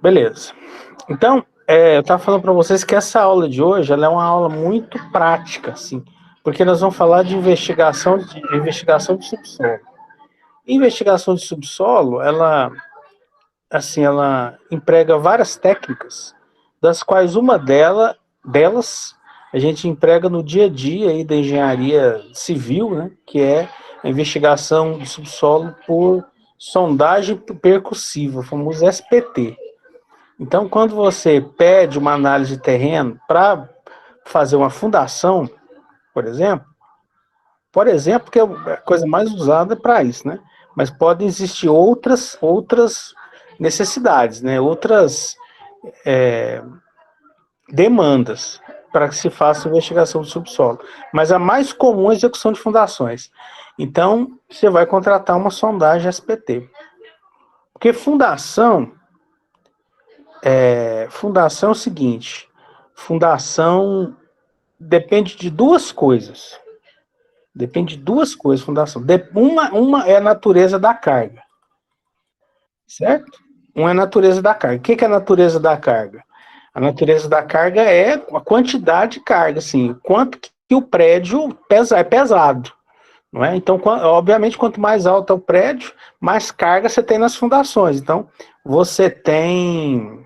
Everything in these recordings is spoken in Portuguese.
Beleza. Então, eu estava falando para vocês que essa aula de hoje ela é uma aula muito prática, assim, porque nós vamos falar de investigação de subsolo. Investigação de subsolo, ela emprega várias técnicas, das quais delas a gente emprega no dia a dia aí da engenharia civil, né, que é a investigação de subsolo por sondagem percussiva, o famoso SPT. Então, quando você pede uma análise de terreno para fazer uma fundação, por exemplo, que é a coisa mais usada para isso, né? Mas podem existir outras necessidades, né? Outras demandas para que se faça investigação do subsolo. Mas a mais comum é a execução de fundações. Então, você vai contratar uma sondagem SPT. Porque fundação é o seguinte, fundação depende de duas coisas. Fundação. Uma é a natureza da carga, certo? Uma é a natureza da carga. O que é a natureza da carga? A natureza da carga é a quantidade de carga, assim, quanto que o prédio é pesado, não é? Então, obviamente, quanto mais alto é o prédio, mais carga você tem nas fundações. Então, você tem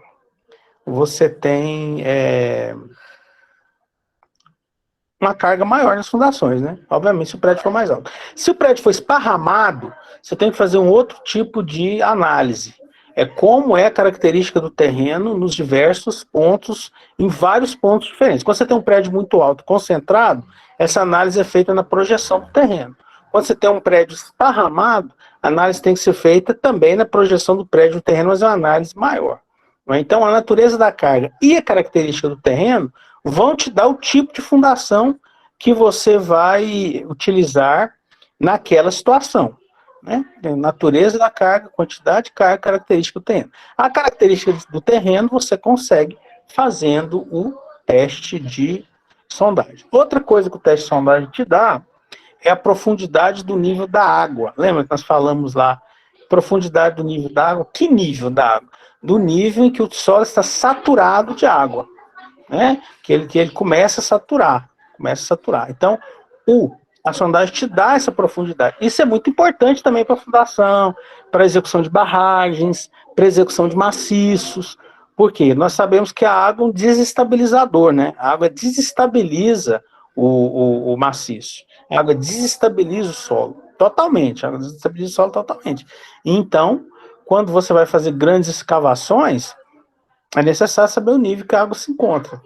uma carga maior nas fundações, né? Obviamente, se o prédio for mais alto. Se o prédio for esparramado, você tem que fazer um outro tipo de análise. É como é a característica do terreno nos diversos pontos, em vários pontos diferentes. Quando você tem um prédio muito alto, concentrado, essa análise é feita na projeção do terreno. Quando você tem um prédio esparramado, a análise tem que ser feita também na projeção do prédio do terreno, mas é uma análise maior. Então, a natureza da carga e a característica do terreno vão te dar o tipo de fundação que você vai utilizar naquela situação. Né? Natureza da carga, quantidade de carga, característica do terreno. A característica do terreno você consegue fazendo o teste de sondagem. Outra coisa que o teste de sondagem te dá é a profundidade do nível da água. Lembra que nós falamos lá, profundidade do nível da água? Que nível da água? Do nível em que o solo está saturado de água. Né? Que ele começa a saturar. Então, a sondagem te dá essa profundidade. Isso é muito importante também para a fundação, para a execução de barragens, para a execução de maciços. Por quê? Nós sabemos que a água é um desestabilizador, né? A água desestabiliza o maciço. A água desestabiliza o solo totalmente. A água desestabiliza o solo totalmente. Então, quando você vai fazer grandes escavações, é necessário saber o nível que a água se encontra.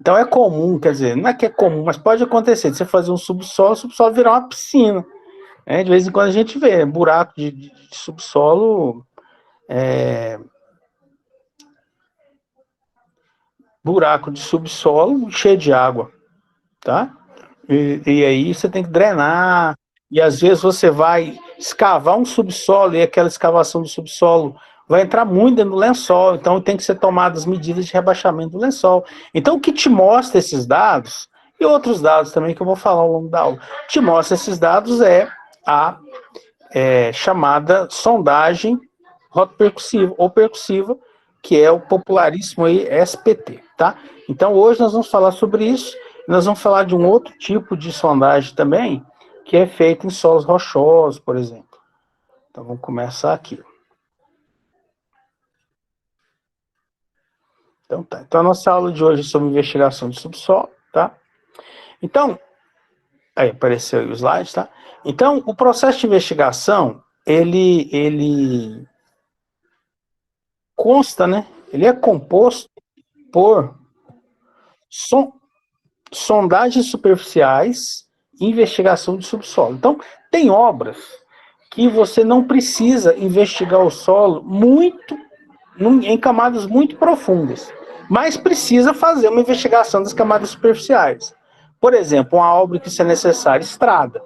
Então é comum, quer dizer, não é que é comum, mas pode acontecer de você fazer um subsolo, o subsolo virar uma piscina. Né? De vez em quando a gente vê buraco de subsolo, buraco de subsolo cheio de água, tá? E aí você tem que drenar, e às vezes você vai escavar um subsolo, e aquela escavação do subsolo vai entrar muito dentro do lençol, então tem que ser tomadas medidas de rebaixamento do lençol. Então o que te mostra esses dados, e outros dados também que eu vou falar ao longo da aula, te mostra esses dados é a chamada sondagem rotopercussiva ou percussiva, que é o popularíssimo aí SPT, tá? Então hoje nós vamos falar sobre isso, nós vamos falar de um outro tipo de sondagem também, que é feito em solos rochosos, por exemplo. Então vamos começar aqui. Então tá. Então a nossa aula de hoje é sobre investigação de subsolo, tá? Então, aí apareceu aí o slide, tá? Então, o processo de investigação, ele consta, né? Ele é composto por sondagens superficiais e investigação de subsolo. Então, tem obras que você não precisa investigar o solo em camadas muito profundas, mas precisa fazer uma investigação das camadas superficiais. Por exemplo, uma obra que isso é necessária, estrada.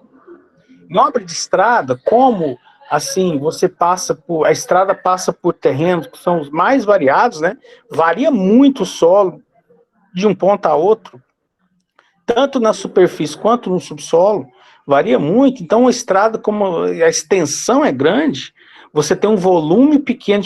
Em obra de estrada, como assim, a estrada passa por terrenos que são os mais variados, né? Varia muito o solo de um ponto a outro, tanto na superfície quanto no subsolo, varia muito. Então, a estrada, como a extensão é grande, você tem um volume pequeno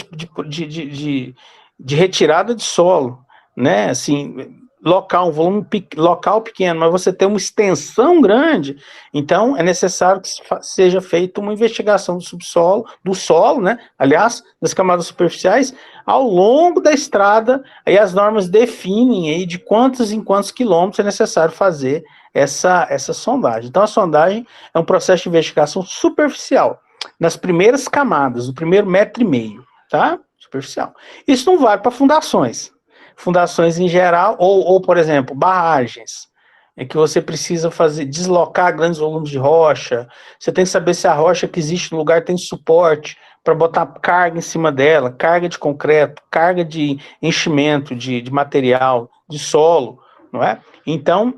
de retirada de solo, né? Assim, local, um volume local pequeno, mas você tem uma extensão grande, então é necessário que seja feita uma investigação do subsolo, do solo, né? Aliás, das camadas superficiais, ao longo da estrada, aí as normas definem aí de quantos em quantos quilômetros é necessário fazer essa sondagem. Então, a sondagem é um processo de investigação superficial, nas primeiras camadas, no primeiro 1,5 m, tá? Superficial. Isso não vale para fundações. Fundações em geral, ou, por exemplo, barragens, em que você precisa deslocar grandes volumes de rocha, você tem que saber se a rocha que existe no lugar tem suporte para botar carga em cima dela, carga de concreto, carga de enchimento de material, de solo, não é? Então,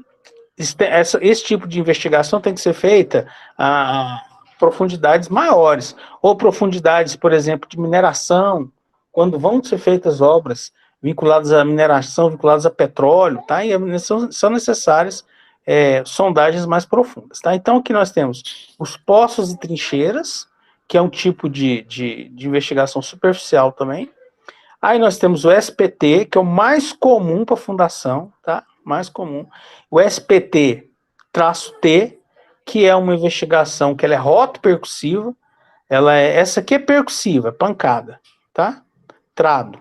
esse tipo de investigação tem que ser feita a profundidades maiores, ou profundidades, por exemplo, de mineração, quando vão ser feitas obras vinculadas à mineração, vinculadas a petróleo, tá? E são necessárias sondagens mais profundas, tá? Então, aqui nós temos os poços e trincheiras, que é um tipo de investigação superficial também. Aí nós temos o SPT, que é o mais comum para fundação, tá? Mais comum. O SPT-T, que é uma investigação que ela é roto-percussiva, essa aqui é percussiva, pancada, tá? Trado.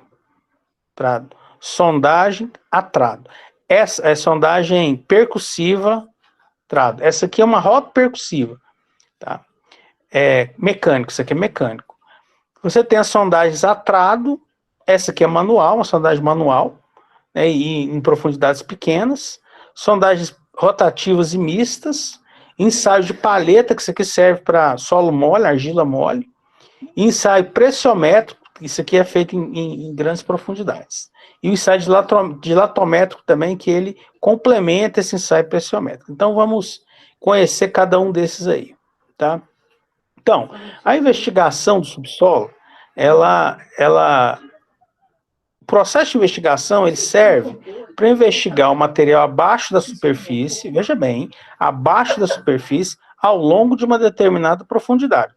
Sondagem a trado. Essa é sondagem percussiva, trado. Essa aqui é uma roto-percussiva, tá? Mecânico, isso aqui é mecânico. Você tem as sondagens a trado, essa aqui é manual, uma sondagem manual, né, e em profundidades pequenas, sondagens rotativas e mistas, ensaio de palheta, que isso aqui serve para solo mole, argila mole, ensaio pressiométrico, isso aqui é feito em grandes profundidades, e o ensaio dilatométrico também, que ele complementa esse ensaio pressiométrico. Então vamos conhecer cada um desses aí, tá? Então, a investigação do subsolo, o processo de investigação, ele serve para investigar o material abaixo da superfície, veja bem, abaixo da superfície, ao longo de uma determinada profundidade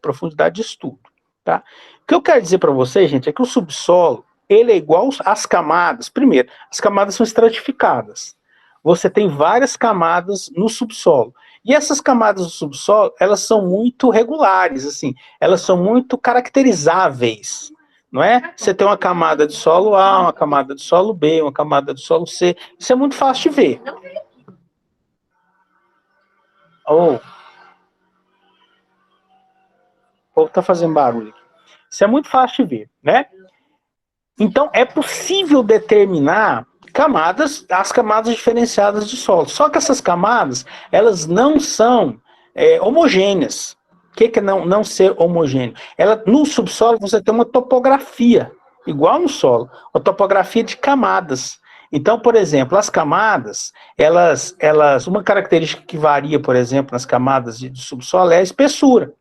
de estudo, tá? O que eu quero dizer para vocês, gente, é que o subsolo, ele é igual às camadas. Primeiro, as camadas são estratificadas. Você tem várias camadas no subsolo. E essas camadas do subsolo, elas são muito regulares, assim, elas são muito caracterizáveis, não é? Você tem uma camada de solo A, uma camada de solo B, uma camada de solo C. Isso é muito fácil de ver. O povo tá fazendo barulho aqui. Isso é muito fácil de ver, né? Então, é possível determinar as camadas diferenciadas de solo. Só que essas camadas, elas não são homogêneas. O que é não ser homogêneo? No subsolo você tem uma topografia, igual no solo, uma topografia de camadas. Então, por exemplo, as camadas, uma característica que varia, por exemplo, nas camadas de subsolo é a espessura.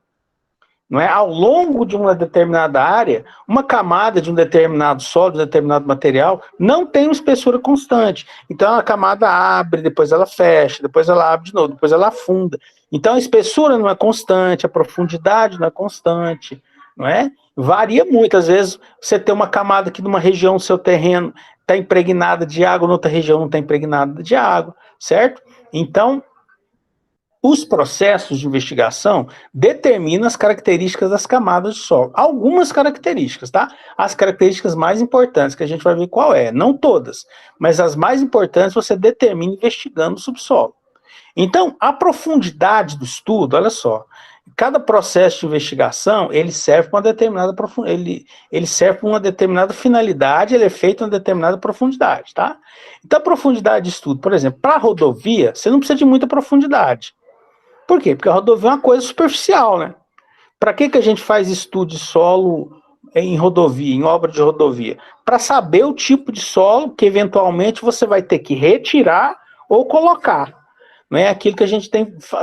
Não é? Ao longo de uma determinada área, uma camada de um determinado solo, de um determinado material, não tem uma espessura constante. Então a camada abre, depois ela fecha, depois ela abre de novo, depois ela afunda. Então a espessura não é constante, a profundidade não é constante, não é? Varia muito. Às vezes você tem uma camada que numa região do seu terreno está impregnada de água, noutra região não está impregnada de água, certo? Então, os processos de investigação determinam as características das camadas de solo. Algumas características, tá? As características mais importantes, que a gente vai ver qual é. Não todas, mas as mais importantes você determina investigando o subsolo. Então, a profundidade do estudo, olha só, cada processo de investigação, ele serve para uma determinada ele serve para uma determinada finalidade, ele é feito em uma determinada profundidade, tá? Então, a profundidade de estudo, por exemplo, para rodovia, você não precisa de muita profundidade. Por quê? Porque a rodovia é uma coisa superficial, né? Para que a gente faz estudo de solo em rodovia, em obra de rodovia? Para saber o tipo de solo que eventualmente você vai ter que retirar ou colocar. Não é aquilo que a gente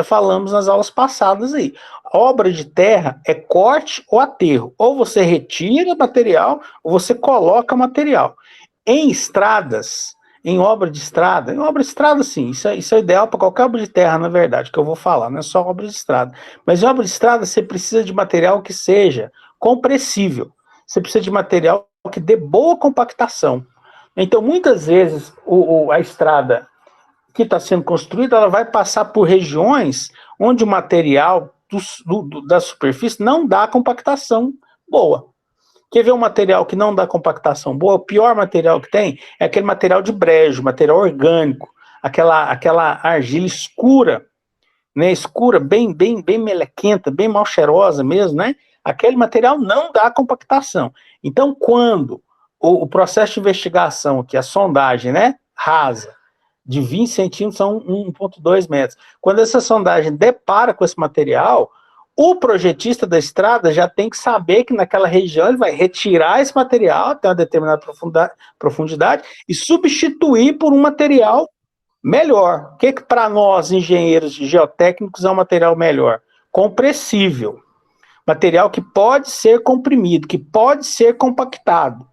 falamos nas aulas passadas aí. Obra de terra é corte ou aterro. Ou você retira material, ou você coloca material. Em estradas, em obra de estrada, sim, isso é ideal para qualquer obra de terra, na verdade, que eu vou falar, não é só obra de estrada. Mas em obra de estrada, você precisa de material que seja compressível. Você precisa de material que dê boa compactação. Então, muitas vezes, a estrada que está sendo construída, ela vai passar por regiões onde o material da superfície não dá compactação boa. Quer ver um material que não dá compactação boa? O pior material que tem é aquele material de brejo, material orgânico, aquela argila escura, né? Escura, bem melequenta, bem mal cheirosa mesmo, né? Aquele material não dá compactação. Então, quando o processo de investigação, que é a sondagem, né, rasa, de 20 centímetros são 1,2 metros. Quando essa sondagem depara com esse material, o projetista da estrada já tem que saber que naquela região ele vai retirar esse material até uma determinada profundidade e substituir por um material melhor. O que para nós, engenheiros geotécnicos, é um material melhor? Compressível. Material que pode ser comprimido, que pode ser compactado.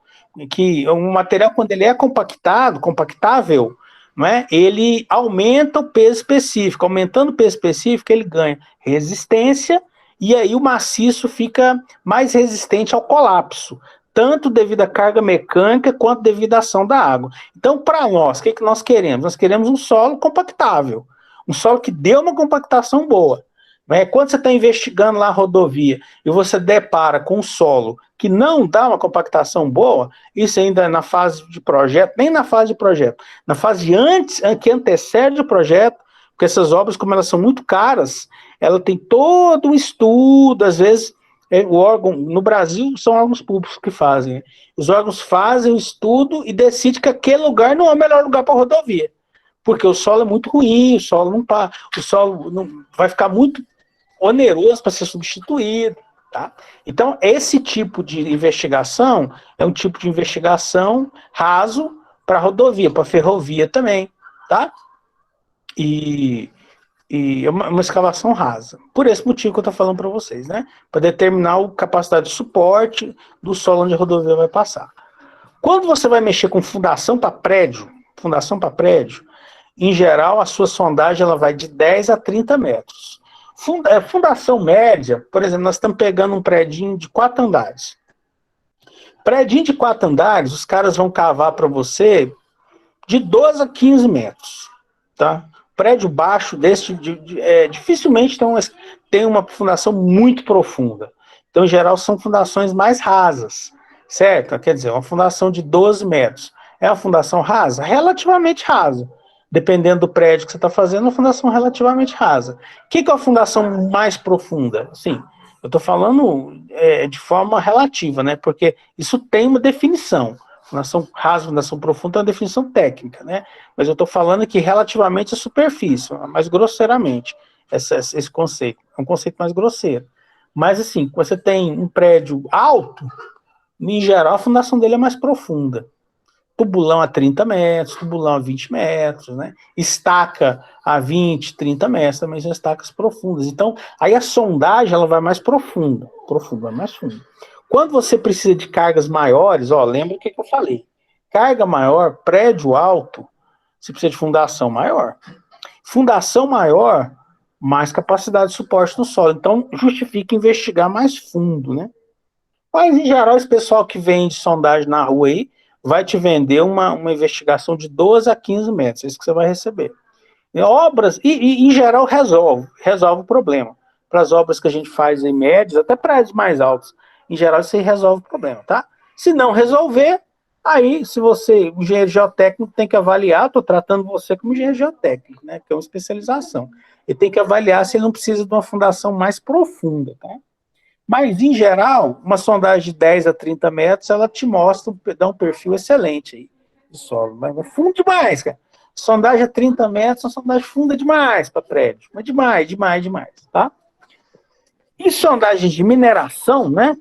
Que um material, quando ele é compactável, não é? Ele aumenta o peso específico. Aumentando o peso específico, ele ganha resistência e aí o maciço fica mais resistente ao colapso, tanto devido à carga mecânica quanto devido à ação da água. Então, para nós, o que nós queremos? Nós queremos um solo compactável, um solo que dê uma compactação boa. Quando você está investigando lá a rodovia e você depara com um solo que não dá uma compactação boa, isso ainda é na fase de projeto, nem na fase de projeto, na fase antes, que antecede o projeto, porque essas obras, como elas são muito caras, ela tem todo um estudo, às vezes, o órgão, no Brasil, são órgãos públicos que fazem, os órgãos fazem o estudo e decidem que aquele lugar não é o melhor lugar para rodovia, porque o solo é muito ruim, o solo não vai ficar muito oneroso para ser substituído, tá? Então, esse tipo de investigação é um tipo de investigação raso para rodovia, para ferrovia também, tá? E é uma escavação rasa. Por esse motivo que eu estou falando para vocês, né? Para determinar a capacidade de suporte do solo onde a rodovia vai passar. Quando você vai mexer com fundação para prédio, em geral, a sua sondagem ela vai de 10 a 30 metros. Fundação média, por exemplo, nós estamos pegando um predinho de 4 andares. Predinho de 4 andares, os caras vão cavar para você de 12 a 15 metros. Tá? Prédio baixo desse, dificilmente tem uma fundação muito profunda. Então, em geral, são fundações mais rasas, certo? Quer dizer, uma fundação de 12 metros. É uma fundação rasa? Relativamente rasa. Dependendo do prédio que você está fazendo, uma fundação relativamente rasa. O que é a fundação mais profunda? Sim, eu estou falando de forma relativa, né? Porque isso tem uma definição. Fundação rasa, fundação profunda é uma definição técnica, né? Mas eu estou falando aqui relativamente à superfície, mais grosseiramente, esse conceito. É um conceito mais grosseiro. Mas, assim, você tem um prédio alto, em geral, a fundação dele é mais profunda. Tubulão a 30 metros, tubulão a 20 metros, né? Estaca a 20, 30 metros, também são estacas profundas. Então, aí a sondagem, ela vai mais profunda, vai mais fundo. Quando você precisa de cargas maiores, lembra o que eu falei? Carga maior, prédio alto, você precisa de fundação maior. Fundação maior, mais capacidade de suporte no solo. Então, justifica investigar mais fundo, né? Mas, em geral, esse pessoal que vende sondagem na rua aí, vai te vender uma investigação de 12 a 15 metros, é isso que você vai receber. Obras, em geral, resolve o problema. Para as obras que a gente faz em médios, até prédios mais altos, em geral, isso aí resolve o problema, tá? Se não resolver, aí, se você, o engenheiro geotécnico, tem que avaliar, estou tratando você como engenheiro geotécnico, né, que é uma especialização. Ele tem que avaliar se ele não precisa de uma fundação mais profunda, tá? Mas, em geral, uma sondagem de 10 a 30 metros, ela te mostra, dá um perfil excelente aí de solo. Mas é fundo demais, cara. Sondagem a 30 metros, uma sondagem funda demais para prédio. Mas demais, tá? E sondagens de mineração, né?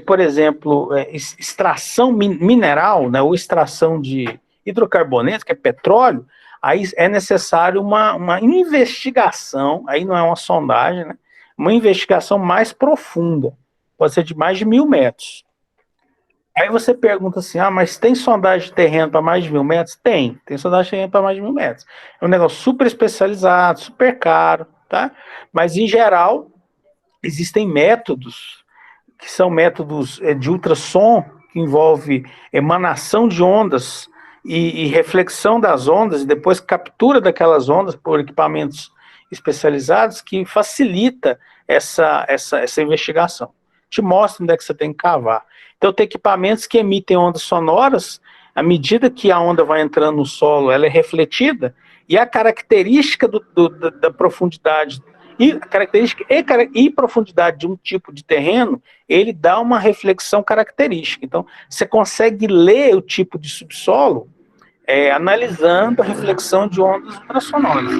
Por exemplo, extração mineral, né? Ou extração de hidrocarbonetos, que é petróleo, aí é necessário uma investigação, aí não é uma sondagem, né? Uma investigação mais profunda, pode ser de mais de 1.000 metros. Aí você pergunta assim, mas tem sondagem de terreno para mais de 1.000 metros? Tem sondagem de terreno para mais de 1.000 metros. É um negócio super especializado, super caro, tá? Mas, em geral, existem métodos, que são métodos de ultrassom, que envolve emanação de ondas e reflexão das ondas, e depois captura daquelas ondas por equipamentos especializados, que facilita essa investigação. Te mostra onde é que você tem que cavar. Então, tem equipamentos que emitem ondas sonoras, à medida que a onda vai entrando no solo, ela é refletida, e a característica da profundidade e a característica e profundidade de um tipo de terreno, ele dá uma reflexão característica. Então, você consegue ler o tipo de subsolo analisando a reflexão de ondas ultrassonoras,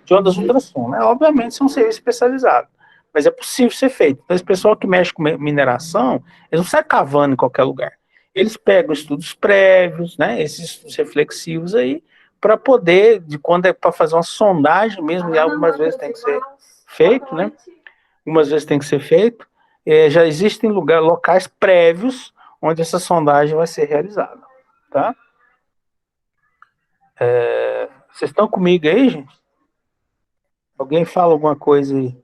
de ondas ultrassom, né? Obviamente, isso é um serviço especializado, mas é possível ser feito. Então, esse pessoal que mexe com mineração, eles não saem cavando em qualquer lugar. Eles pegam estudos prévios, né, esses estudos reflexivos aí, para poder, de quando é para fazer uma sondagem mesmo, e algumas vezes tem que ser feito, né? Algumas vezes tem que ser feito. Já existem locais prévios onde essa sondagem vai ser realizada, tá? Vocês estão comigo aí, gente? Alguém fala alguma coisa aí?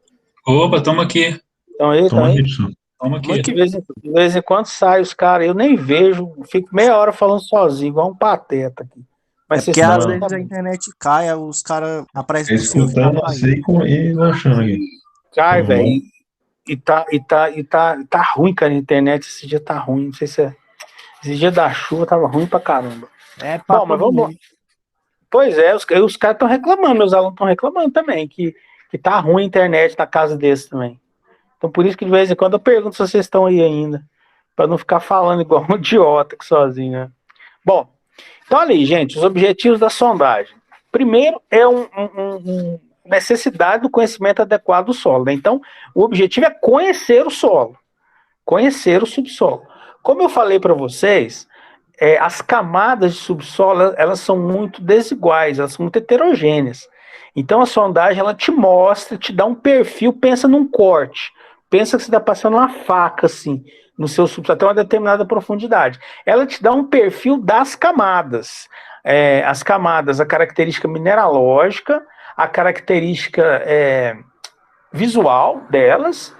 Opa, toma aqui. Estão aí, estão Toma aí? aqui, pessoal. Toma aqui. De vez em quando sai os caras, eu nem vejo, fico meia hora falando sozinho, igual um pateta aqui. Mas porque vocês às sabem, vezes a internet cai, os caras aparecem pro senhor que tá Escutando caindo. assim e lanchando aqui. cai, velho, e tá ruim, cara, a internet esse dia tá ruim, não sei se é. Esse dia da chuva tava ruim pra caramba. Pra Bom, mas todo vamos. mundo. Pois é, os caras estão reclamando, meus alunos estão reclamando também, que tá ruim a internet na casa desses também. Então por isso que de vez em quando eu pergunto se vocês estão aí ainda, para não ficar falando igual um idiota aqui sozinho, né? Bom, então ali, gente, os objetivos da sondagem. Primeiro é necessidade do conhecimento adequado do solo, né? Então o objetivo é conhecer o solo, conhecer o subsolo. Como eu falei para vocês, as camadas de subsolo, elas são muito desiguais, elas são muito heterogêneas. Então a sondagem, ela te mostra, te dá um perfil, pensa num corte, pensa que você está passando uma faca, assim, no seu subsolo, até uma determinada profundidade. Ela te dá um perfil das camadas. As camadas, a característica mineralógica, a característica visual delas,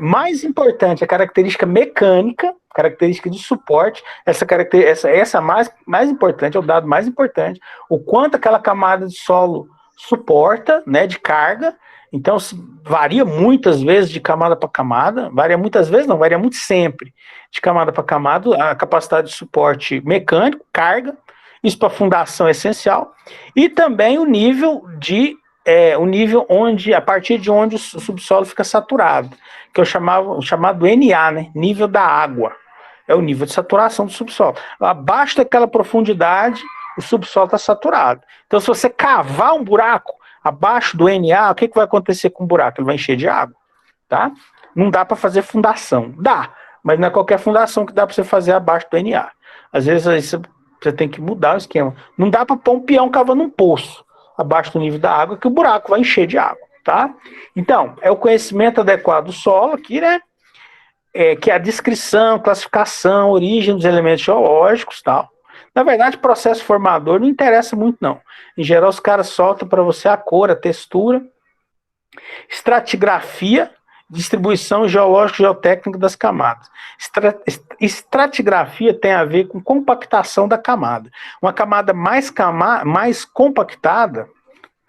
mais importante, a característica mecânica, característica de suporte, essa mais importante, é o dado mais importante, o quanto aquela camada de solo suporta, né, de carga. Então varia muitas vezes de camada para camada, varia muitas vezes, não, varia muito sempre, de camada para camada, a capacidade de suporte mecânico, carga, isso para fundação é essencial, e também o nível onde, a partir de onde o subsolo fica saturado, que eu chamado NA, né? Nível da água. É o nível de saturação do subsolo. Abaixo daquela profundidade, o subsolo está saturado. Então, se você cavar um buraco abaixo do NA, o que vai acontecer com o buraco? Ele vai encher de água, tá? Não dá para fazer fundação. Dá, mas não é qualquer fundação que dá para você fazer abaixo do NA. Às vezes aí você tem que mudar o esquema. Não dá para pôr um peão cavando um poço abaixo do nível da água, que o buraco vai encher de água, tá? Então, é o conhecimento adequado do solo aqui, né? Que é a descrição, classificação, origem dos elementos geológicos, tal. Na verdade, processo formador não interessa muito, não. Em geral, os caras soltam para você a cor, a textura, estratigrafia, distribuição geológica e geotécnica das camadas. Estratigrafia tem a ver com compactação da camada. Uma camada mais compactada,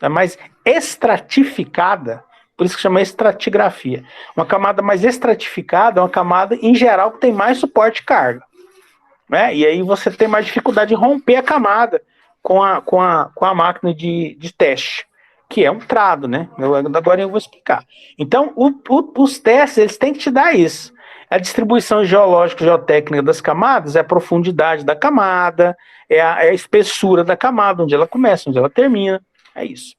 mais estratificada, por isso que chama estratigrafia. Uma camada mais estratificada é uma camada, em geral, que tem mais suporte de carga. Né? E aí você tem mais dificuldade de romper a camada com a máquina de teste, que é um trado, né? Agora eu vou explicar. Então, os testes, eles têm que te dar isso. A distribuição geológica e geotécnica das camadas é a profundidade da camada, é a espessura da camada, onde ela começa, onde ela termina. É isso.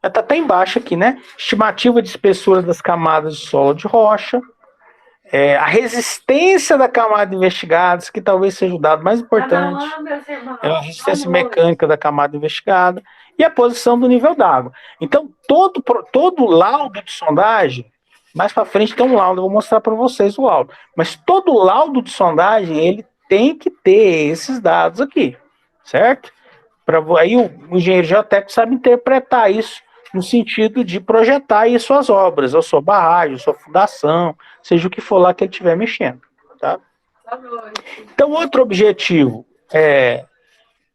Ela está até embaixo aqui, né? Estimativa de espessura das camadas de solo de rocha, a resistência da camada investigada, que talvez seja o dado mais importante, é a resistência mecânica da camada investigada e a posição do nível d'água. Então, todo laudo de sondagem, mais para frente tem um laudo, eu vou mostrar para vocês o laudo, mas todo laudo de sondagem, ele tem que ter esses dados aqui, certo? Aí o engenheiro geotécnico sabe interpretar isso no sentido de projetar aí suas obras, a sua barragem, a sua fundação, seja o que for lá que ele estiver mexendo, tá? Então, outro objetivo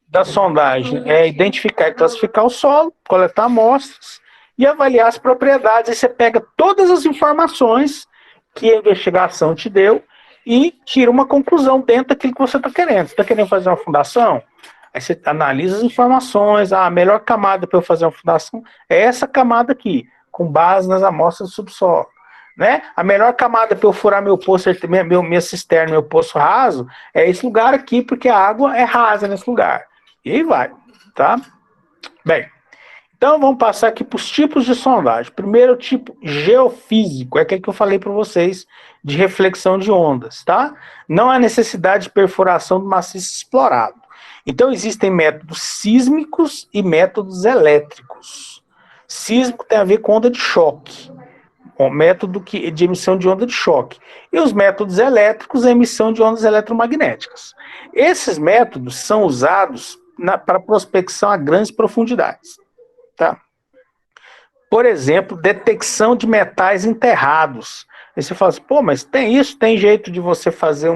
da sondagem é identificar e classificar o solo, coletar amostras e avaliar as propriedades. Aí você pega todas as informações que a investigação te deu e tira uma conclusão dentro daquilo que você está querendo. Você está querendo fazer uma fundação? Aí você analisa as informações. A melhor camada para eu fazer uma fundação é essa camada aqui, com base nas amostras do subsolo. Né? A melhor camada para eu furar meu poço, minha cisterna, meu poço raso, é esse lugar aqui, porque a água é rasa nesse lugar. E aí vai, tá? Bem, então vamos passar aqui para os tipos de sondagem. Primeiro, o tipo geofísico, é aquele que eu falei para vocês, de reflexão de ondas, tá? Não há necessidade de perfuração do maciço explorado. Então, existem métodos sísmicos e métodos elétricos. Sísmico tem a ver com onda de choque, o método de emissão de onda de choque. E os métodos elétricos, a emissão de ondas eletromagnéticas. Esses métodos são usados para prospecção a grandes profundidades. Tá? Por exemplo, detecção de metais enterrados. Aí você fala assim, pô, mas tem isso? Tem jeito de você fazer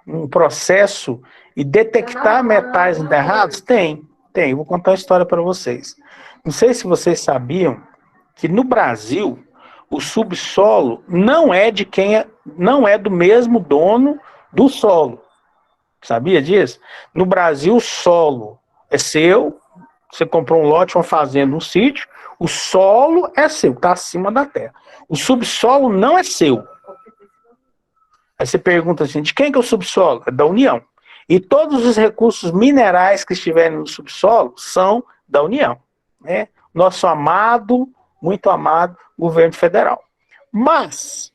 um processo e detectar metais enterrados? Tem. Eu vou contar uma história para vocês. Não sei se vocês sabiam que no Brasil o subsolo não é do mesmo dono do solo. Sabia disso? No Brasil, o solo é seu, você comprou um lote, uma fazenda, um sítio, o solo é seu, está acima da terra. O subsolo não é seu. Aí você pergunta assim, de quem que é o subsolo? É da União. E todos os recursos minerais que estiverem no subsolo são da União. Né? Nosso amado, muito amado, governo federal. Mas,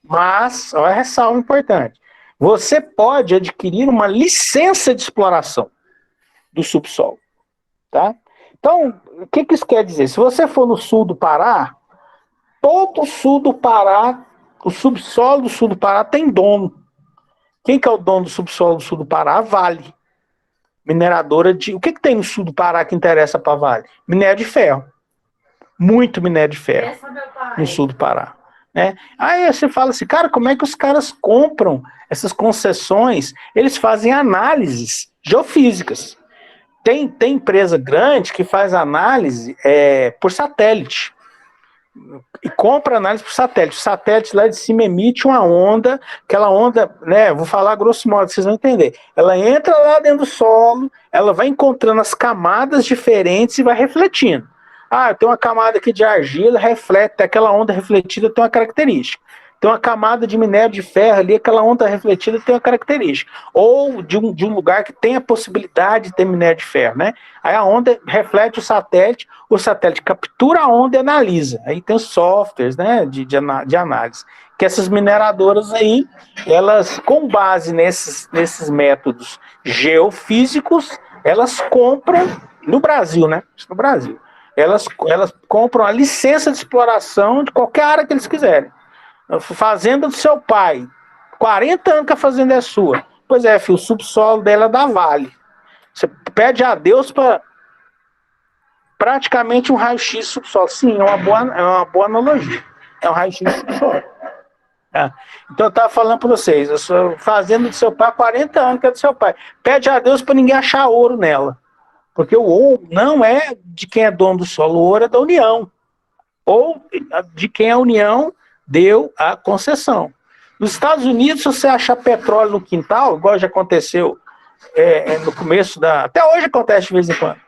olha a ressalva importante. Você pode adquirir uma licença de exploração do subsolo. Tá? Então, o que isso quer dizer? Se você for no sul do Pará, todo o sul do Pará, o subsolo do sul do Pará tem dono. Quem que é o dono do subsolo do sul do Pará? A Vale. Mineradora de... O que tem no sul do Pará que interessa para a Vale? Minério de ferro. Muito minério de ferro no sul do Pará. Né? Aí você fala assim, cara, como é que os caras compram essas concessões? Eles fazem análises geofísicas. Tem empresa grande que faz análise por satélite. E compra análise por satélite. O satélite lá de cima emite uma onda, aquela onda, né? Vou falar grosso modo, vocês vão entender. Ela entra lá dentro do solo, ela vai encontrando as camadas diferentes e vai refletindo. Tem uma camada aqui de argila, reflete, aquela onda refletida tem uma característica. Tem uma camada de minério de ferro ali, aquela onda refletida tem uma característica. Ou de um lugar que tem a possibilidade de ter minério de ferro, né? Aí a onda reflete o satélite captura a onda e analisa. Aí tem os softwares, né, de análise. Que essas mineradoras aí, elas, com base nesses métodos geofísicos, elas compram, no Brasil, né? No Brasil. Elas compram a licença de exploração de qualquer área que eles quiserem. Fazenda do seu pai, 40 anos que a fazenda é sua. Pois é, filho, o subsolo dela é da Vale. Você pede a Deus para praticamente um raio-x subsolo. Sim, é uma boa analogia. É um raio-x subsolo. Então eu estava falando para vocês, eu sou fazenda do seu pai, 40 anos que é do seu pai. Pede a Deus para ninguém achar ouro nela. Porque o ouro não é de quem é dono do solo, o ouro é da União. Ou de quem a União deu a concessão. Nos Estados Unidos, se você achar petróleo no quintal, igual já aconteceu no começo até hoje acontece de vez em quando,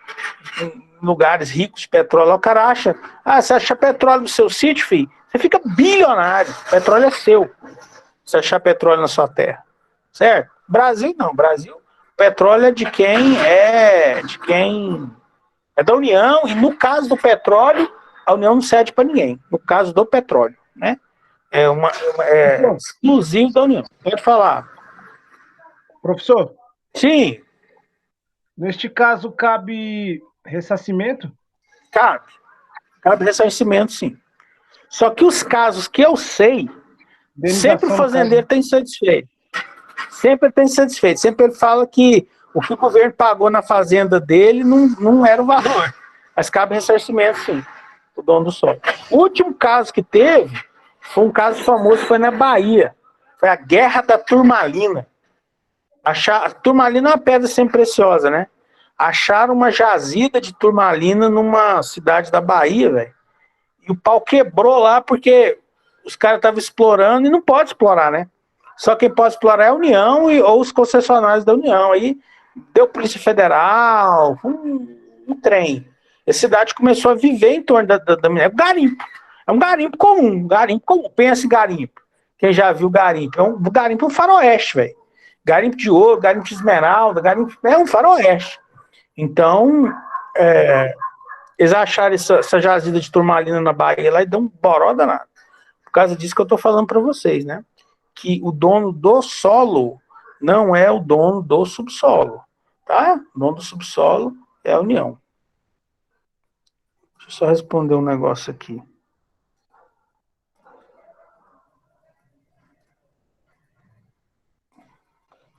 em lugares ricos de petróleo, o cara acha, você acha petróleo no seu sítio, filho, você fica bilionário, o petróleo é seu, se achar petróleo na sua terra, certo? Brasil não, Brasil, petróleo é de quem é da União, e no caso do petróleo, a União não cede para ninguém, no caso do petróleo, né? É exclusivo da União. Pode falar. Professor? Sim. Neste caso, cabe ressarcimento? Cabe ressarcimento, sim. Só que os casos que eu sei, sempre o fazendeiro tem satisfeito. Sempre tem satisfeito. Sempre ele fala que o que o governo pagou na fazenda dele não era o valor. Mas cabe ressarcimento, sim, o dono do solo. O último caso que teve foi um caso famoso, foi na Bahia. Foi a Guerra da Turmalina. Turmalina é uma pedra sempre preciosa, né? Acharam uma jazida de turmalina numa cidade da Bahia, velho. E o pau quebrou lá porque os caras estavam explorando e não pode explorar, né? Só quem pode explorar é a União ou os concessionários da União. Aí deu Polícia Federal, um trem. A cidade começou a viver em torno da minério. Garimpo. É um garimpo comum. Pensa em garimpo. Quem já viu garimpo? Garimpo é um faroeste, velho. Garimpo de ouro, garimpo de esmeralda, é um faroeste. Então, eles acharam essa jazida de turmalina na Bahia lá e deu um boró danado. Por causa disso que eu tô falando para vocês, né? Que o dono do solo não é o dono do subsolo, tá? O dono do subsolo é a União. Deixa eu só responder um negócio aqui.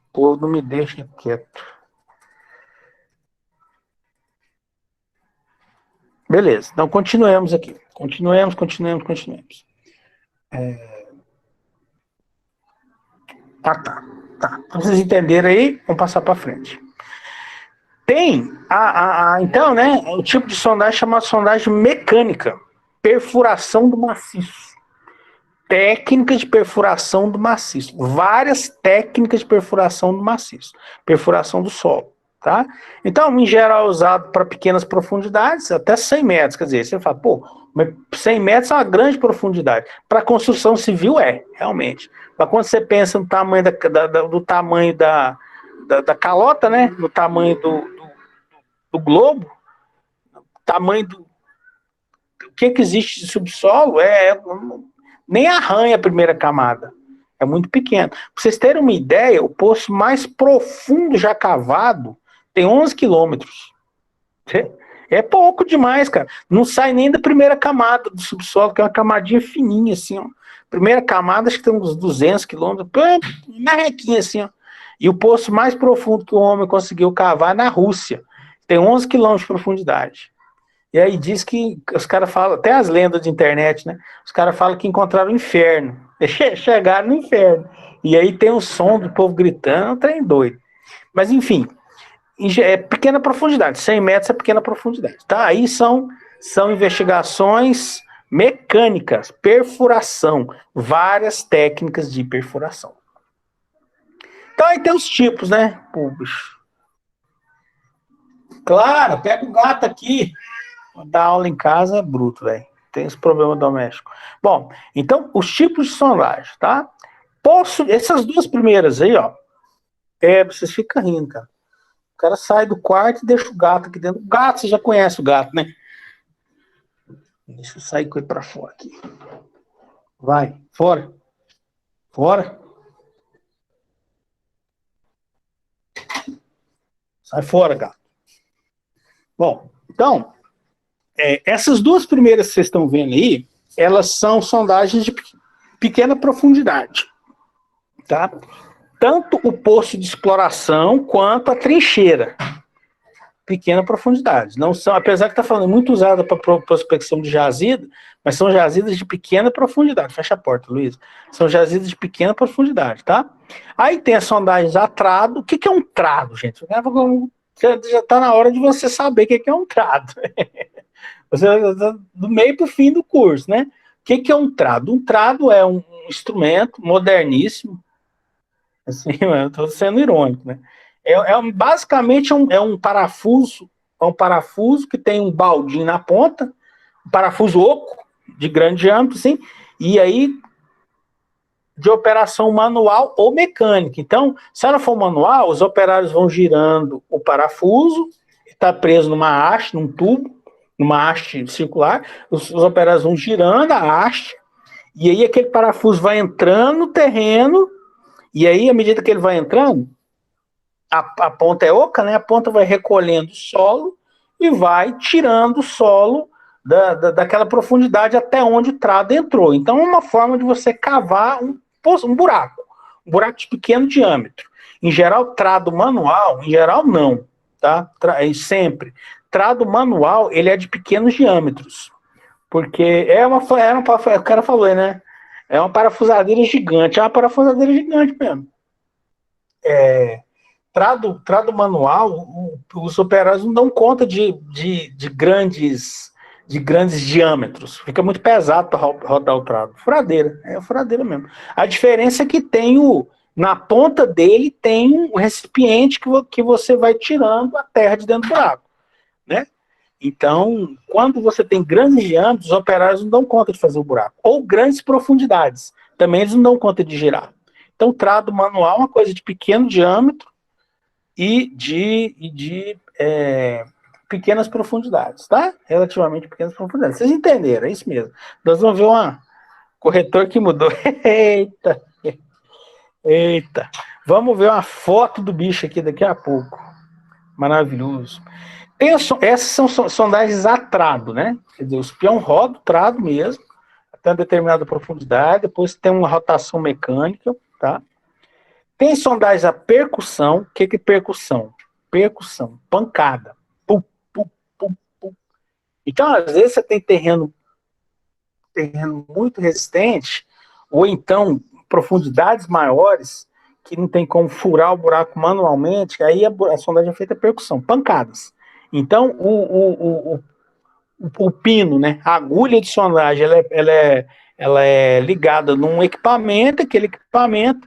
O povo não me deixa quieto. Beleza, então continuemos aqui. Continuemos. Tá. Pra vocês entenderem aí, vamos passar para frente. Tem então, né, o tipo de sondagem chamado sondagem mecânica, perfuração do maciço. Técnicas de perfuração do maciço. Várias técnicas de perfuração do maciço. Perfuração do solo, tá? Então, em geral, é usado para pequenas profundidades, até 100 metros. Quer dizer, você fala, pô, 100 metros é uma grande profundidade. Para construção civil realmente. Mas quando você pensa no tamanho do tamanho da calota, né? No tamanho do globo, tamanho o que existe de subsolo nem arranha a primeira camada. É muito pequeno. Para vocês terem uma ideia, o poço mais profundo já cavado tem 11 quilômetros. É pouco demais, cara. Não sai nem da primeira camada do subsolo, que é uma camadinha fininha, assim, ó. Primeira camada, acho que tem uns 200 quilômetros, marrequinha, assim, ó. E o poço mais profundo que o homem conseguiu cavar é na Rússia. Tem 11 quilômetros de profundidade. E aí diz que os caras falam, até as lendas de internet, né? Os caras falam que encontraram o inferno. Chegaram no inferno. E aí tem o som do povo gritando, um trem doido. Mas enfim, é pequena profundidade. 100 metros é pequena profundidade. Tá? Aí são investigações mecânicas, perfuração. Várias técnicas de perfuração. Então aí tem os tipos, né? Pô, bicho. Claro, pega o gato aqui. Dar aula em casa é bruto, velho. Tem esse problema doméstico. Bom, então, os tipos de sondagem, tá? Essas duas primeiras aí, ó. Vocês ficam rindo, cara. O cara sai do quarto e deixa o gato aqui dentro. O gato, você já conhece o gato, né? Deixa eu sair com ele pra fora aqui. Vai, fora. Fora. Sai fora, gato. Bom, então, essas duas primeiras que vocês estão vendo aí, elas são sondagens de pequena profundidade, tá? Tanto o poço de exploração quanto a trincheira, pequena profundidade. Não são, apesar que está falando muito usada para prospecção de jazida, mas são jazidas de pequena profundidade. Fecha a porta, Luiz. São jazidas de pequena profundidade, tá? Aí tem as sondagens a trado. O que é um trado, gente? Já está na hora de você saber o que é um trado. Você do meio para o fim do curso, né? O que é um trado? Um trado é um instrumento moderníssimo. Assim, eu estou sendo irônico, né? Basicamente é um parafuso que tem um baldinho na ponta, um parafuso oco, de grande diâmetro, assim, e aí de operação manual ou mecânica. Então, se ela for manual, os operários vão girando o parafuso, está preso numa haste, num tubo, numa haste circular, os operários vão girando a haste, e aí aquele parafuso vai entrando no terreno, e aí, à medida que ele vai entrando, a ponta é oca, né? A ponta vai recolhendo o solo e vai tirando o solo daquela profundidade até onde o trado entrou. Então, é uma forma de você cavar um buraco de pequeno diâmetro. Em geral, trado manual, em geral não, tá? Sempre. Trado manual, ele é de pequenos diâmetros, porque o cara falou, né? É uma parafusadeira gigante, mesmo. trado manual, os operários não dão conta de grandes diâmetros. Fica muito pesado para rodar o trado. Furadeira, é furadeira mesmo. A diferença é que na ponta dele tem um recipiente que você vai tirando a terra de dentro do buraco, né? Então, quando você tem grandes diâmetros, os operários não dão conta de fazer o buraco. Ou grandes profundidades, também eles não dão conta de girar. Então, trado manual é uma coisa de pequeno diâmetro e de pequenas profundidades, tá? Relativamente pequenas profundidades. Vocês entenderam, é isso mesmo. Nós vamos ver um corretor que mudou. Eita! Eita! Vamos ver uma foto do bicho aqui daqui a pouco. Maravilhoso. Essas são sondagens a trado, né? Quer dizer, os peão roda o trado mesmo, até uma determinada profundidade, depois tem uma rotação mecânica, tá? Tem sondagens a percussão. O que é percussão? Percussão, pancada. Pum, pum, pum, pum. Então, às vezes, você tem terreno muito resistente, ou então profundidades maiores, que não tem como furar o buraco manualmente, aí a sondagem é feita a percussão, pancadas. Então, o pino, né, a agulha de sondagem, ela é ligada num equipamento, aquele equipamento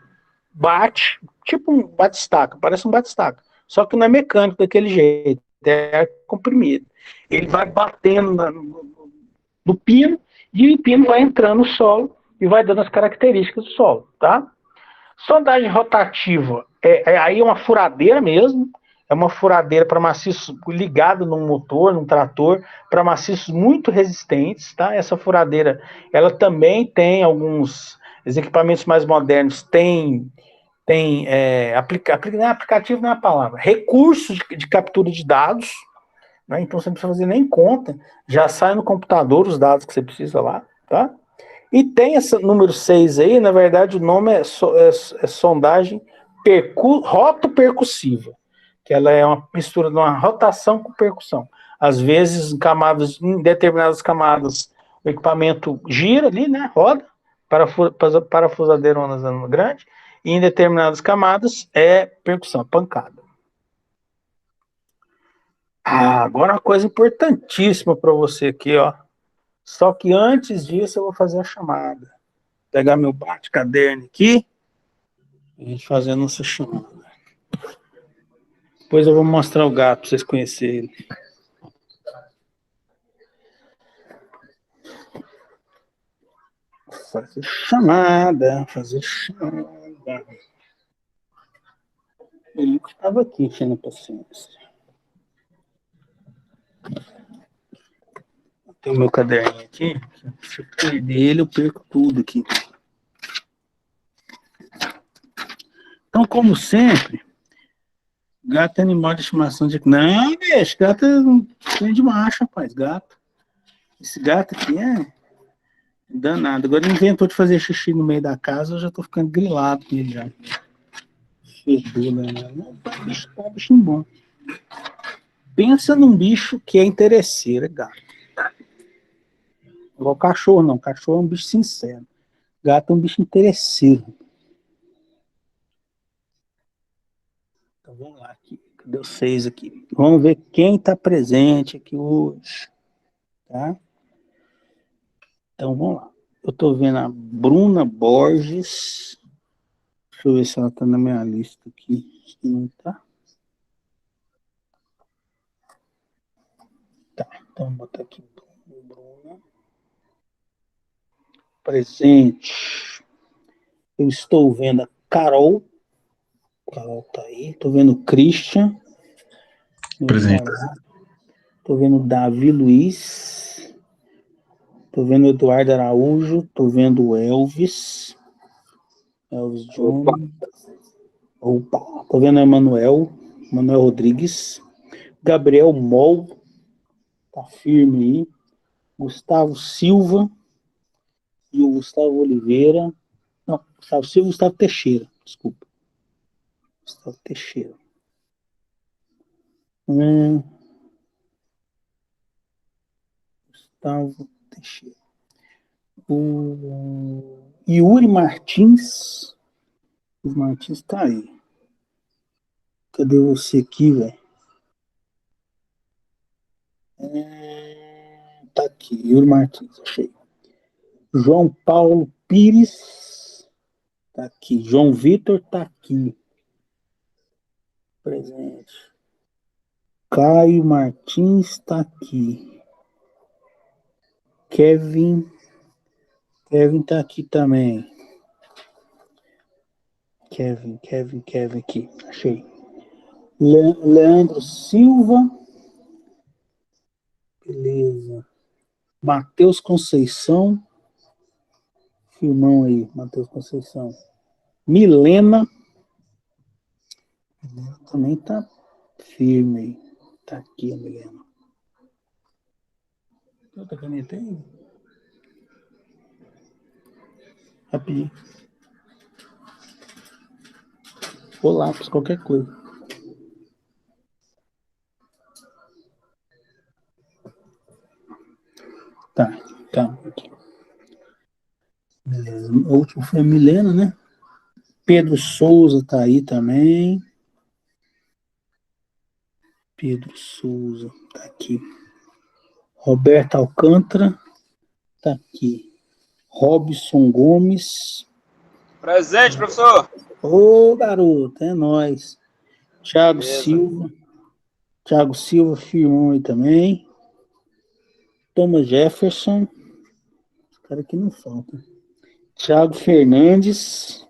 bate, tipo um bate-estaca, parece um bate-estaca, só que não é mecânico daquele jeito, é comprimido. Ele vai batendo no pino, e o pino vai entrando no solo e vai dando as características do solo, tá? Sondagem rotativa aí é uma furadeira mesmo, é uma furadeira para maciços ligada num motor, num trator, para maciços muito resistentes, tá? Essa furadeira, ela também tem os equipamentos mais modernos tem aplicativo não é a palavra, recursos de captura de dados, né? Então você não precisa fazer nem conta, já sai no computador os dados que você precisa lá, tá? E tem esse número 6 aí, na verdade o nome é sondagem rotopercussiva, que ela é uma mistura de uma rotação com percussão. Às vezes, em determinadas camadas, o equipamento gira ali, né, roda, parafusadeirona grande, e em determinadas camadas é percussão, pancada. Agora uma coisa importantíssima para você aqui, ó. Só que antes disso eu vou fazer a chamada. Pegar meu bate-caderno aqui e a gente fazendo essa chamada. Depois eu vou mostrar o gato para vocês conhecerem ele. Fazer chamada. Ele estava aqui, enchendo paciência. Tem o meu caderninho aqui. Se eu perder ele, eu perco tudo aqui. Então, como sempre, gato é animal de estimação de... Não, bicho, gato é de macho, rapaz, gato. Esse gato aqui é danado. Agora ele inventou de fazer xixi no meio da casa, eu já tô ficando grilado com ele já. Fedor, né? Não, tá um bichinho bom. Pensa num bicho que é interesseiro, é gato. Igual cachorro, não. Cachorro é um bicho sincero. Gato é um bicho interesseiro. Então vamos lá aqui. Cadê os 6 aqui? Vamos ver quem está presente aqui hoje. Tá? Então vamos lá. Eu estou vendo a Bruna Borges. Deixa eu ver se ela está na minha lista aqui. Se não está. Tá, então vou botar aqui Bruna. Presente. Eu estou vendo a Carol. Carol tá aí. Estou vendo o Christian. Presente. Estou vendo o Davi Luiz. Estou vendo o Eduardo Araújo. Estou vendo o Elvis. Elvis John. Opa. Estou vendo o Emanuel Rodrigues. Gabriel Mol. Tá firme aí. Gustavo Silva. E o Gustavo Oliveira. Não, Gustavo Silva e Gustavo Teixeira. Desculpa. Gustavo Teixeira. Gustavo Teixeira. O Yuri Martins. O Martins está aí. Cadê você aqui, velho? Tá aqui, Yuri Martins, achei. João Paulo Pires, tá aqui. João Vitor tá aqui. Presente. Caio Martins tá aqui. Kevin tá aqui também. Kevin aqui, achei. Leandro Silva. Beleza. Matheus Conceição. Filmão aí, Matheus Conceição. Milena. Também tá firme aí. Tá aqui a Milena. Tem outra caneta aí? Rapidinho. Ou lápis, qualquer coisa. Tá. Aqui. Beleza. O último foi a Milena, né? Pedro Souza tá aí também. Pedro Souza tá aqui. Roberto Alcântara tá aqui. Robson Gomes. Presente, professor. Ô, garoto, é nóis. Thiago Silva. Thiago Silva firmou aí também. Thomas Jefferson. Esse cara aqui não falta. Thiago Fernandes.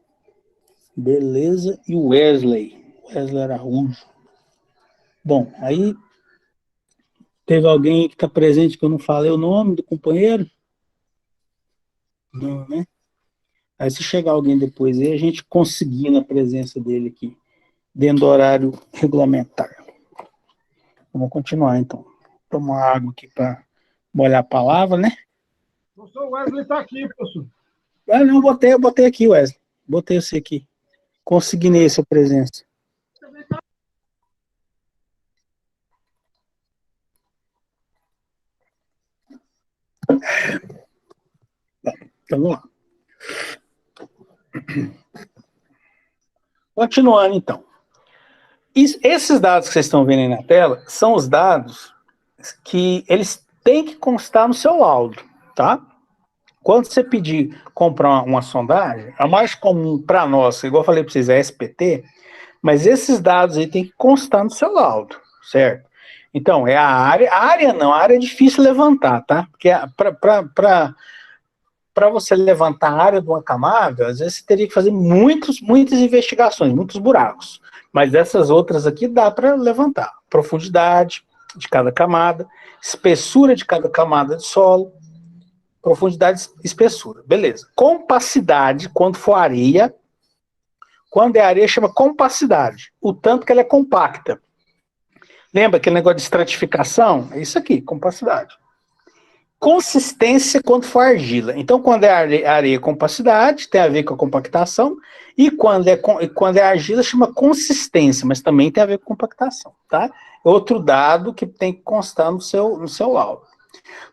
Beleza. E o Wesley Araújo. Bom, aí teve alguém que está presente que eu não falei o nome do companheiro? Não, né? Aí se chegar alguém depois aí, a gente conseguindo a presença dele aqui, dentro do horário regulamentar. Vamos continuar então. Tomar água aqui para molhar a palavra, né? O professor Wesley está aqui, professor. Ah, não, eu botei aqui, Wesley. Botei você aqui. Consignei sua presença. Então, vamos lá. Continuando, então. Esses dados que vocês estão vendo aí na tela são os dados que eles têm que constar no seu laudo, tá? Quando você pedir comprar uma sondagem, a mais comum para nós, igual eu falei para vocês, é a SPT, mas esses dados aí tem que constar no seu laudo, certo? Então, é a área é difícil levantar, tá? Porque para você levantar a área de uma camada, às vezes você teria que fazer muitas investigações, muitos buracos. Mas essas outras aqui dá para levantar. Profundidade de cada camada, espessura de cada camada de solo, profundidade e espessura. Beleza. Compacidade, quando for areia, quando é areia, chama compacidade. O tanto que ela é compacta. Lembra aquele negócio de estratificação? É isso aqui, compacidade. Consistência quando for argila. Então, quando é areia, compacidade, tem a ver com a compactação, e quando é argila, chama consistência, mas também tem a ver com compactação, tá? Outro dado que tem que constar no seu laudo.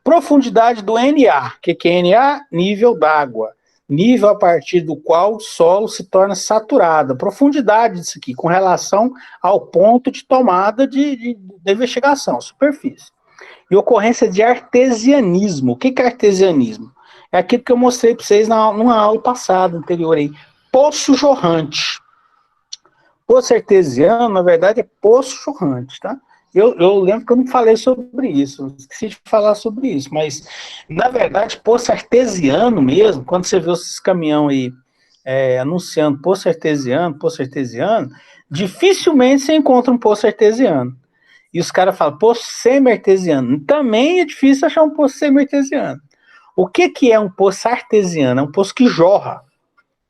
Profundidade do NA. O que é NA? Nível d'água. Nível a partir do qual o solo se torna saturado. Profundidade disso aqui, com relação ao ponto de tomada de investigação, superfície. E ocorrência de artesianismo. O que é artesianismo? É aquilo que eu mostrei para vocês numa aula passada, anterior aí. Poço jorrante. Poço artesiano, na verdade, é poço jorrante, tá? Eu lembro que eu não falei sobre isso, esqueci de falar sobre isso, mas, na verdade, poço artesiano mesmo, quando você vê esses caminhões aí anunciando poço artesiano, dificilmente você encontra um poço artesiano. E os caras falam, poço semi-artesiano. Também é difícil achar um poço semi-artesiano. O que é um poço artesiano? É um poço que jorra,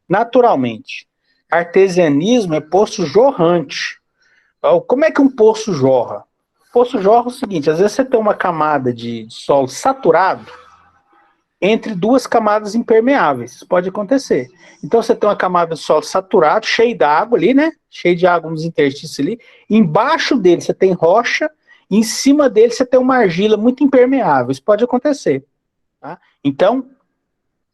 naturalmente. Artesianismo é poço jorrante. Como é que um poço jorra? O poço jorra é o seguinte, às vezes você tem uma camada de solo saturado entre duas camadas impermeáveis. Isso pode acontecer. Então você tem uma camada de solo saturado, cheio d'água ali, né? Cheio de água nos interstícios ali. Embaixo dele você tem rocha, e em cima dele você tem uma argila muito impermeável. Isso pode acontecer. Tá? Então,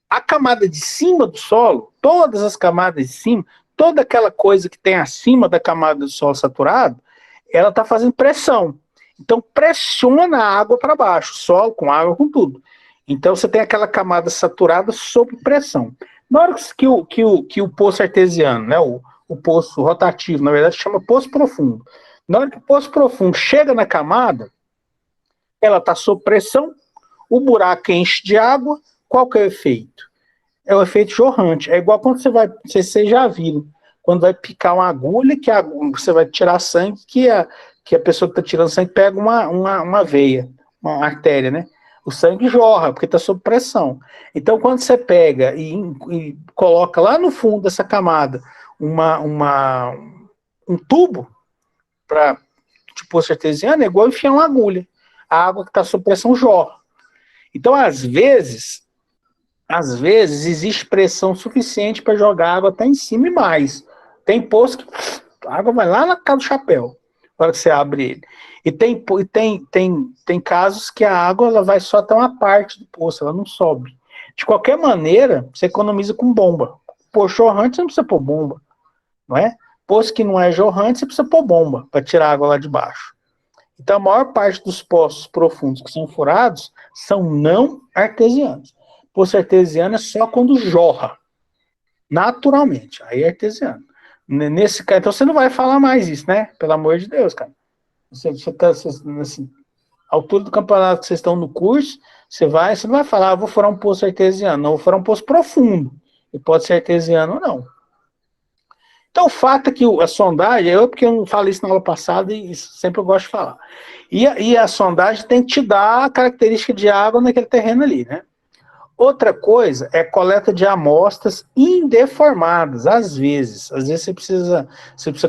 a camada de cima do solo, todas as camadas de cima, toda aquela coisa que tem acima da camada do solo saturado, ela está fazendo pressão. Então, pressiona a água para baixo, solo com água, com tudo. Então, você tem aquela camada saturada sob pressão. Na hora que o poço artesiano, né, o poço rotativo, na verdade, chama poço profundo. Na hora que o poço profundo chega na camada, ela está sob pressão, o buraco enche de água, qual que é o efeito? É o efeito jorrante. É igual quando vocês já viram, quando vai picar uma agulha, você vai tirar sangue, que a pessoa que está tirando sangue pega uma veia, uma artéria, né? O sangue jorra, porque está sob pressão. Então, quando você pega e coloca lá no fundo dessa camada um tubo para de poço artesiano, é igual enfiar uma agulha. A água que está sob pressão jorra. Então, às vezes existe pressão suficiente para jogar água até em cima e mais. Tem poço que a água vai lá na casa do chapéu, na hora que você abre ele. E tem casos que a água ela vai só até uma parte do poço, ela não sobe. De qualquer maneira, você economiza com bomba. Poço jorrante, você não precisa pôr bomba, não é? Poço que não é jorrante, você precisa pôr bomba para tirar a água lá de baixo. Então, a maior parte dos poços profundos que são furados são não artesianos. Poço artesiano é só quando jorra, naturalmente. Aí é artesiano. Nesse caso, então você não vai falar mais isso, né? Pelo amor de Deus, cara. Você tá assim, altura do campeonato que vocês estão no curso, você não vai falar, vou furar um poço artesiano. Não, vou furar um poço profundo. E pode ser artesiano ou não. Então, o fato é que a sondagem, porque eu não falei isso na aula passada e sempre eu gosto de falar. E a sondagem tem que te dar a característica de água naquele terreno ali, né? Outra coisa é coleta de amostras indeformadas, às vezes você precisa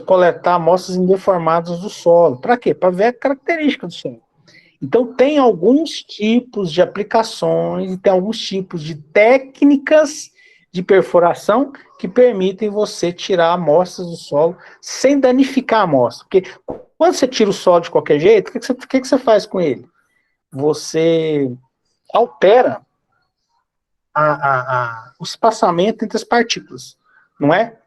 coletar amostras indeformadas do solo. Para quê? Para ver a característica do solo. Então, tem alguns tipos de aplicações, tem alguns tipos de técnicas de perfuração que permitem você tirar amostras do solo sem danificar a amostra. Porque quando você tira o solo de qualquer jeito, o que você faz com ele? Você altera o espaçamento entre as partículas, não é?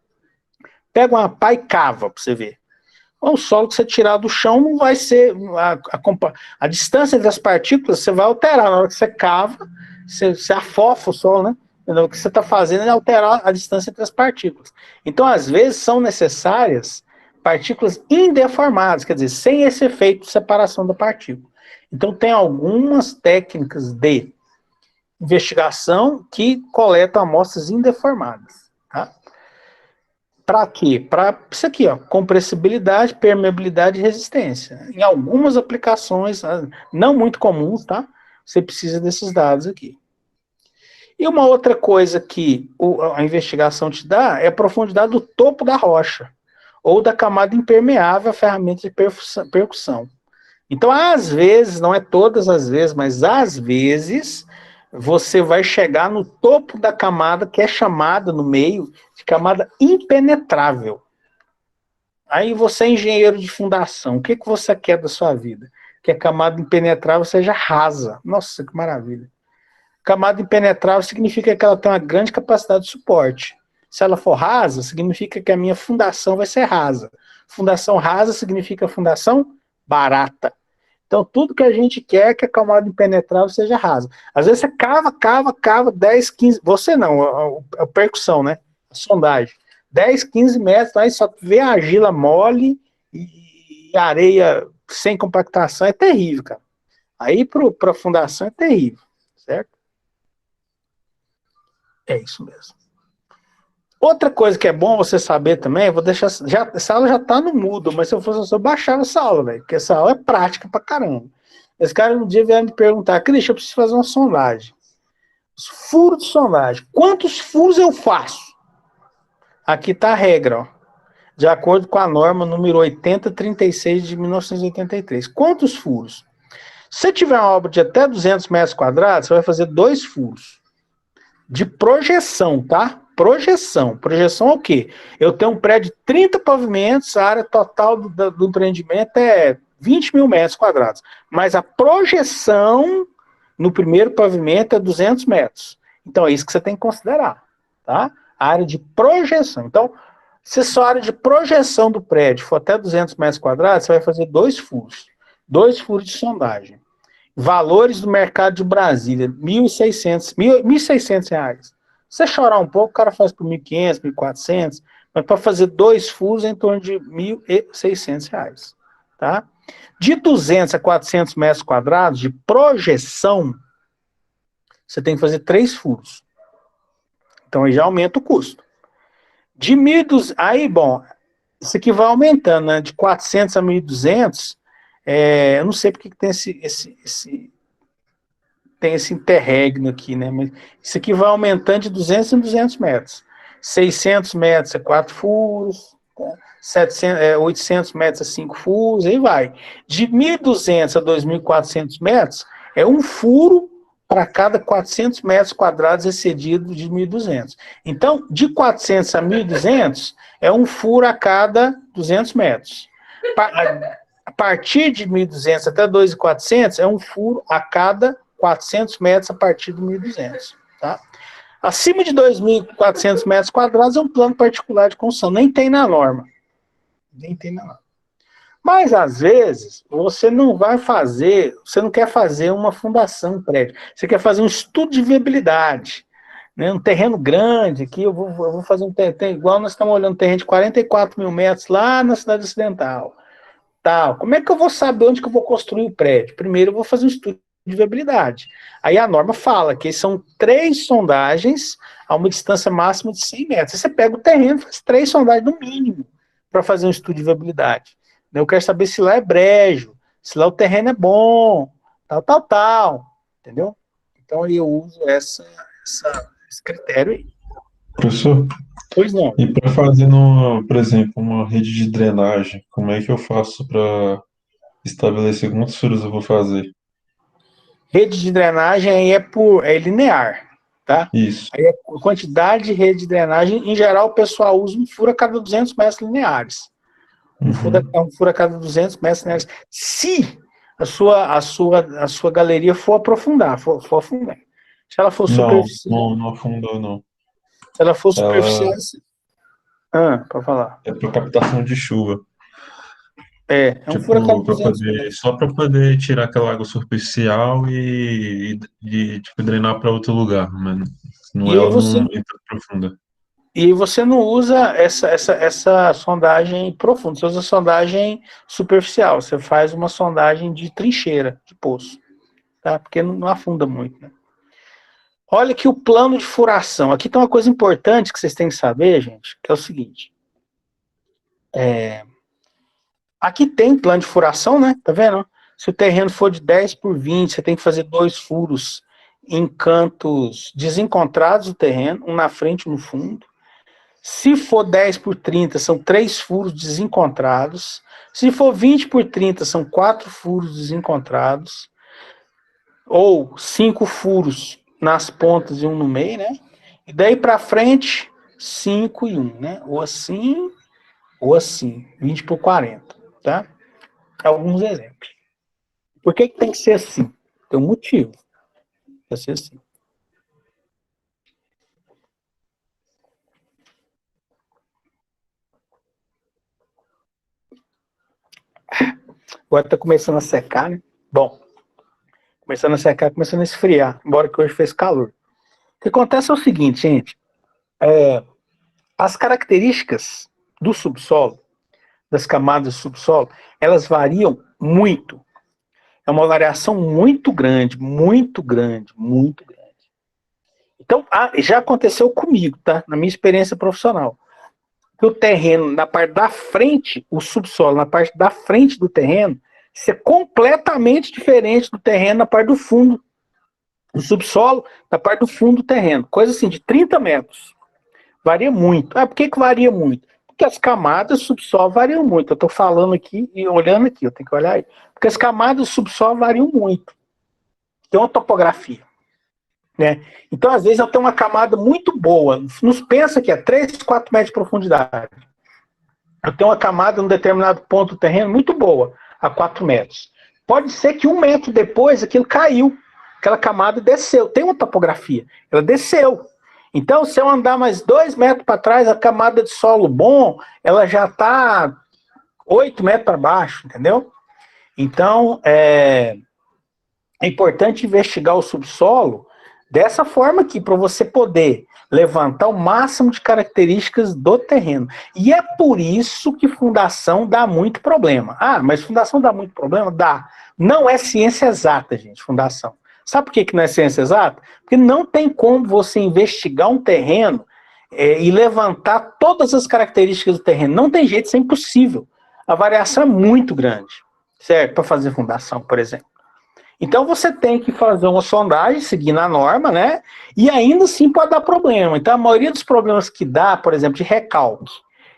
Pega uma pá e cava para você ver. O solo que você tirar do chão não vai ser... A distância entre as partículas você vai alterar. Na hora que você cava, você afofa o solo, né? O que você está fazendo é alterar a distância entre as partículas. Então, às vezes, são necessárias partículas indeformadas, quer dizer, sem esse efeito de separação da partícula. Então, tem algumas técnicas de investigação que coletam amostras indeformadas. Tá? Para quê? Para isso aqui, ó, compressibilidade, permeabilidade e resistência. Em algumas aplicações, não muito comuns, tá? Você precisa desses dados aqui. E uma outra coisa que a investigação te dá é a profundidade do topo da rocha, ou da camada impermeável a ferramentas de percussão. Então, às vezes, não é todas as vezes, mas às vezes, você vai chegar no topo da camada, que é chamada no meio de camada impenetrável. Aí você é engenheiro de fundação, o que você quer da sua vida? Que a camada impenetrável seja rasa. Nossa, que maravilha. Camada impenetrável significa que ela tem uma grande capacidade de suporte. Se ela for rasa, significa que a minha fundação vai ser rasa. Fundação rasa significa fundação barata. Então, tudo que a gente quer é que a camada impenetrável seja rasa. Às vezes você cava 10, 15... Você não, a percussão, né? A sondagem. 10, 15 metros, aí só vê a argila mole e areia sem compactação. É terrível, cara. Aí, para a fundação, é terrível. Certo? É isso mesmo. Outra coisa que é bom você saber também, eu vou deixar. Essa aula já está no mudo, mas se eu fosse eu baixava essa aula, velho, porque essa aula é prática pra caramba. Esse cara um dia veio me perguntar, Cristian, eu preciso fazer uma sondagem. Furo de sondagem. Quantos furos eu faço? Aqui está a regra, ó. De acordo com a norma número 8036 de 1983. Quantos furos? Se você tiver uma obra de até 200 metros quadrados, você vai fazer 2 furos. De projeção, tá? Projeção. Projeção é o quê? Eu tenho um prédio de 30 pavimentos, a área total do empreendimento é 20 mil metros quadrados. Mas a projeção no primeiro pavimento é 200 metros. Então é isso que você tem que considerar, tá? A área de projeção. Então, Se sua área de projeção do prédio for até 200 metros quadrados, você vai fazer 2 furos. 2 furos de sondagem. Valores do mercado de Brasília, R$ 1.600 reais. Se você chorar um pouco, o cara faz por 1.500, 1.400, mas para fazer 2 furos é em torno de R$ 1.600 reais. Tá? De 200 a 400 metros quadrados de projeção, você tem que fazer 3 furos. Então aí já aumenta o custo. De 1.200, aí, bom, isso aqui vai aumentando, né? De 400 a 1.200, eu não sei porque que tem esse interregno aqui, né? Mas isso aqui vai aumentando de 200 em 200 metros. 600 metros é 4 furos, tá? 800 metros é 5 furos, aí vai. De 1.200 a 2.400 metros, é um furo para cada 400 metros quadrados excedido de 1.200. Então, de 400 a 1.200, é um furo a cada 200 metros. A partir de 1.200 até 2.400, é um furo a cada 400 metros a partir de 1.200. Tá? Acima de 2.400 metros quadrados, é um plano particular de construção. Nem tem na norma. Nem tem na norma. Mas, às vezes, você não quer fazer uma fundação prédio. Você quer fazer um estudo de viabilidade. Né? Um terreno grande aqui, eu vou fazer um terreno, igual nós estamos olhando um terreno de 44 mil metros lá na cidade ocidental. Tal. Como é que eu vou saber onde que eu vou construir o prédio? Primeiro eu vou fazer um estudo de viabilidade. Aí a norma fala que são 3 sondagens a uma distância máxima de 100 metros. Aí você pega o terreno e faz 3 sondagens no mínimo para fazer um estudo de viabilidade. Eu quero saber se lá é brejo, se lá o terreno é bom, tal, entendeu? Então eu uso esse critério aí. Professor, Pois não. e para fazer, por exemplo, uma rede de drenagem, como é que eu faço para estabelecer quantos furos eu vou fazer? Rede de drenagem aí é linear, tá? Isso. Aí a quantidade de rede de drenagem, em geral, o pessoal usa um furo a cada 200 metros lineares. Um furo a cada 200 metros lineares. Se a sua galeria for aprofundar, for afundar. Se ela for superficial. Não afundou, não. Se ela for superficial. Para falar. É para captação de chuva. É um furo a cada 200 metros. Só para poder tirar aquela água superficial e tipo, drenar para outro lugar, mas ela não entra profunda. E você não usa essa sondagem profunda, você usa sondagem superficial, você faz uma sondagem de trincheira, de poço, tá? Porque não afunda muito, né? Olha aqui o plano de furação. Aqui tem uma coisa importante que vocês têm que saber, gente, que é o seguinte. Aqui tem plano de furação, né? Tá vendo? Se o terreno for de 10 por 20, você tem que fazer 2 furos em cantos desencontrados do terreno, um na frente e um no fundo. Se for 10 por 30, são 3 furos desencontrados. Se for 20 por 30, são 4 furos desencontrados. Ou 5 furos nas pontas e um no meio, né? E daí para frente, 5 e 1, né? Ou assim, 20 por 40, tá? Alguns exemplos. Por que tem que ser assim? Tem um motivo para ser assim. Agora está começando a secar, né? Bom, começando a secar, começando a esfriar, embora que hoje fez calor. O que acontece é o seguinte, gente. As características do subsolo, das camadas do subsolo, elas variam muito. É uma variação muito grande, muito grande, muito grande. Então, já aconteceu comigo, tá? Na minha experiência profissional. Que o terreno, na parte da frente, o subsolo, na parte da frente do terreno, ser completamente diferente do terreno na parte do fundo. Do subsolo, na parte do fundo do terreno. Coisa assim, de 30 metros. Varia muito. Por que varia muito? Porque as camadas do subsolo variam muito. Eu estou falando aqui e olhando aqui, eu tenho que olhar aí. Porque as camadas do subsolo variam muito. Tem uma topografia. Né? Então, às vezes, eu tenho uma camada muito boa. Nos pensa que é 3, 4 metros de profundidade. Eu tenho uma camada num determinado ponto do terreno muito boa, a 4 metros. Pode ser que 1 metro depois aquilo caiu. Aquela camada desceu. Tem uma topografia. Ela desceu. Então, se eu andar mais 2 metros para trás, a camada de solo bom, ela já está 8 metros para baixo, entendeu? Então, é importante investigar o subsolo dessa forma aqui, para você poder levantar o máximo de características do terreno. E é por isso que fundação dá muito problema. Ah, mas fundação dá muito problema? Dá. Não é ciência exata, gente, fundação. Sabe por que não é ciência exata? Porque não tem como você investigar um terreno e levantar todas as características do terreno. Não tem jeito, isso é impossível. A variação é muito grande, certo? Para fazer fundação, por exemplo. Então você tem que fazer uma sondagem, seguindo a norma, né? E ainda assim pode dar problema. Então a maioria dos problemas que dá, por exemplo, de recalque,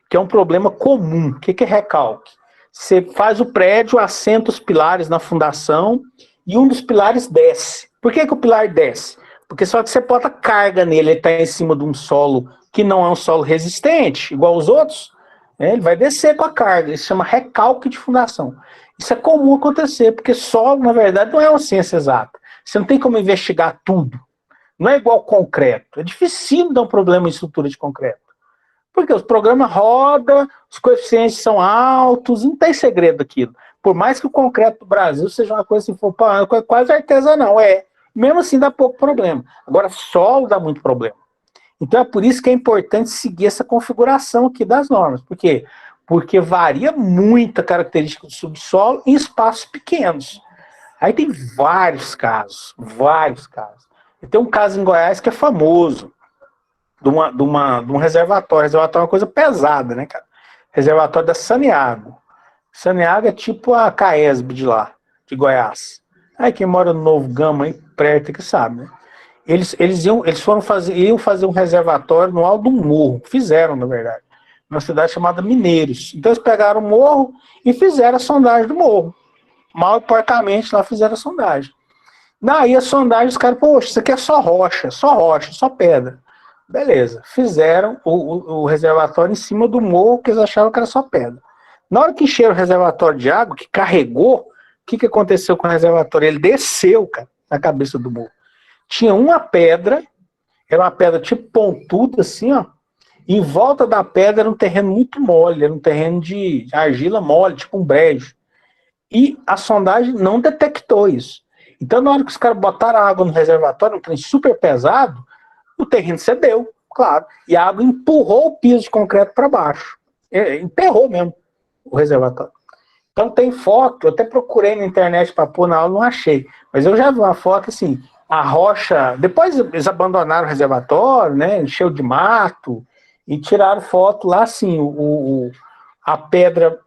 que é um problema comum. O que é recalque? Você faz o prédio, assenta os pilares na fundação e um dos pilares desce. Por que o pilar desce? Porque só que você bota carga nele, ele está em cima de um solo que não é um solo resistente, igual os outros, né? Ele vai descer com a carga. Isso se chama recalque de fundação. Isso é comum acontecer, porque solo, na verdade, não é uma ciência exata. Você não tem como investigar tudo. Não é igual concreto. É difícil dar um problema em estrutura de concreto. Porque os programas rodam, os coeficientes são altos, não tem segredo aquilo. Por mais que o concreto do Brasil seja uma coisa assim, quase artesanal, mesmo assim dá pouco problema. Agora, solo dá muito problema. Então é por isso que é importante seguir essa configuração aqui das normas. Por quê? Porque varia muito a característica do subsolo em espaços pequenos. Aí tem vários casos, vários casos. E tem um caso em Goiás que é famoso, de um reservatório. Reservatório é uma coisa pesada, né, cara? Reservatório da Saniago. Saniago é tipo a Caesb de lá, de Goiás. Aí quem mora no Novo Gama, aí perto, que sabe, né? Eles iam fazer um reservatório no alto do morro. Fizeram, na verdade. Numa cidade chamada Mineiros. Então eles pegaram o morro e fizeram a sondagem do morro. Mal e porcamente lá fizeram a sondagem. Daí a sondagem, os caras, poxa, isso aqui é só rocha, só pedra. Beleza, fizeram o reservatório em cima do morro, que eles achavam que era só pedra. Na hora que encheram o reservatório de água, que carregou, o que aconteceu com o reservatório? Ele desceu, cara, na cabeça do morro. Tinha uma pedra, era uma pedra tipo pontuda, assim, ó. Em volta da pedra era um terreno muito mole, era um terreno de argila mole, tipo um brejo. E a sondagem não detectou isso. Então, na hora que os caras botaram a água no reservatório, um trem super pesado, o terreno cedeu, claro. E a água empurrou o piso de concreto para baixo. Emperrou mesmo o reservatório. Então tem foto, eu até procurei na internet para pôr na aula, não achei. Mas eu já vi uma foto assim, a rocha... Depois eles abandonaram o reservatório, né? Encheu de mato... E tiraram foto lá, assim, a pedra,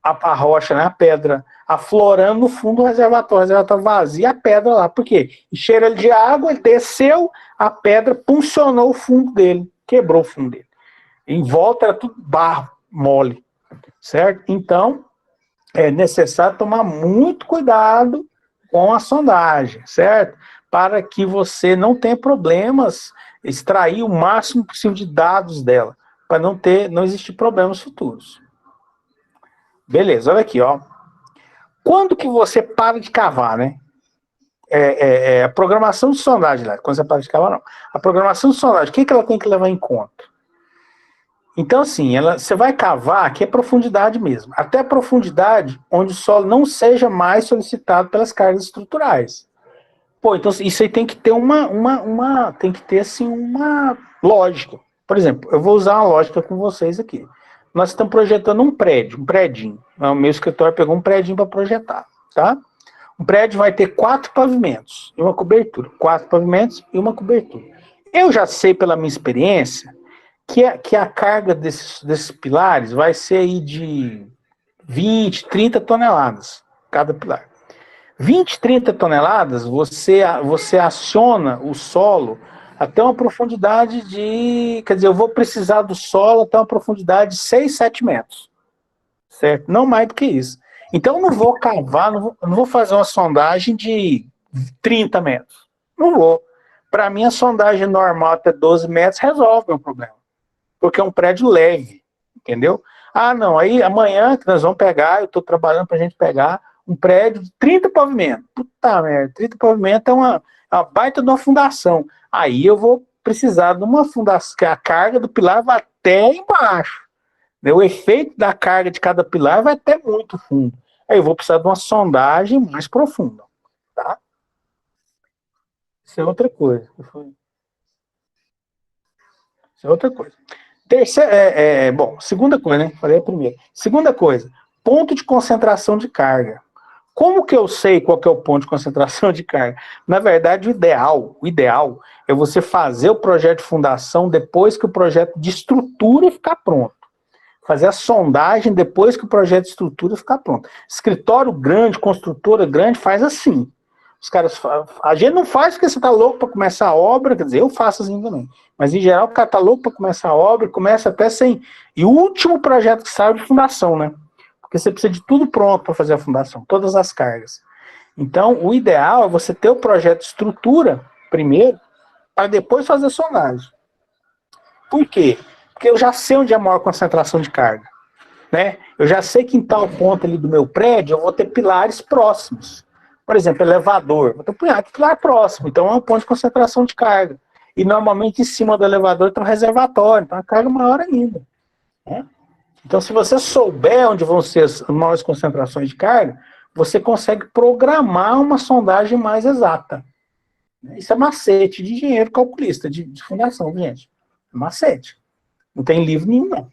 a rocha, né, a pedra aflorando no fundo do reservatório. O reservatório vazio, a pedra lá. Por quê? Encheram ele de água, ele desceu, a pedra puncionou o fundo dele, quebrou o fundo dele. Em volta era tudo barro, mole, certo? Então, é necessário tomar muito cuidado com a sondagem, certo? Para que você não tenha problemas, extrair o máximo possível de dados dela, para não existir problemas futuros. Beleza, olha aqui, ó. Quando que você para de cavar, né? A programação de sondagem, né? Quando você para de cavar, não. A programação de sondagem, o que ela tem que levar em conta? Então, assim, você vai cavar, aqui é profundidade mesmo, até a profundidade onde o solo não seja mais solicitado pelas cargas estruturais. Pô, então isso aí tem que ter tem que ter assim uma lógica. Por exemplo, eu vou usar uma lógica com vocês aqui. Nós estamos projetando um predinho. O meu escritório pegou um predinho para projetar, tá? Um prédio vai ter 4 pavimentos e uma cobertura. 4 pavimentos e uma cobertura. Eu já sei pela minha experiência que a carga desses pilares vai ser aí de 20, 30 toneladas cada pilar. 20, 30 toneladas, você aciona o solo até uma profundidade de... Quer dizer, eu vou precisar do solo até uma profundidade de 6, 7 metros. Certo? Não mais do que isso. Então, eu não vou cavar, não vou fazer uma sondagem de 30 metros. Não vou. Para mim, a sondagem normal até 12 metros resolve o meu problema. Porque é um prédio leve. Entendeu? Ah, não. Aí, amanhã que nós vamos pegar, eu estou trabalhando para a gente pegar um prédio de 30 pavimentos. Puta merda, 30 pavimentos é uma baita de uma fundação. Aí eu vou precisar de uma fundação, que a carga do pilar vai até embaixo. Né? O efeito da carga de cada pilar vai até muito fundo. Aí eu vou precisar de uma sondagem mais profunda. Tá? Isso é outra coisa. Isso é outra coisa. Segunda coisa, né? Falei a primeira. Segunda coisa, ponto de concentração de carga. Como que eu sei qual que é o ponto de concentração de carga? Na verdade, o ideal é você fazer o projeto de fundação depois que o projeto de estrutura ficar pronto. Fazer a sondagem depois que o projeto de estrutura ficar pronto. Escritório grande, construtora grande, faz assim. Os caras, a gente não faz porque você tá louco para começar a obra, quer dizer, eu faço assim também. Mas em geral o cara tá louco para começar a obra, começa até sem. E o último projeto que sai é de fundação, né? Porque você precisa de tudo pronto para fazer a fundação, todas as cargas. Então, o ideal é você ter o projeto de estrutura primeiro, para depois fazer a sondagem. Por quê? Porque eu já sei onde é a maior concentração de carga. Né? Eu já sei que em tal ponto ali do meu prédio eu vou ter pilares próximos. Por exemplo, elevador. Vou ter um pilar próximo, então é um ponto de concentração de carga. E normalmente em cima do elevador tem um reservatório, então a carga é maior ainda. Né? Então, se você souber onde vão ser as maiores concentrações de carga, você consegue programar uma sondagem mais exata. Isso é macete de engenheiro calculista, de fundação, gente. É macete. Não tem livro nenhum, não.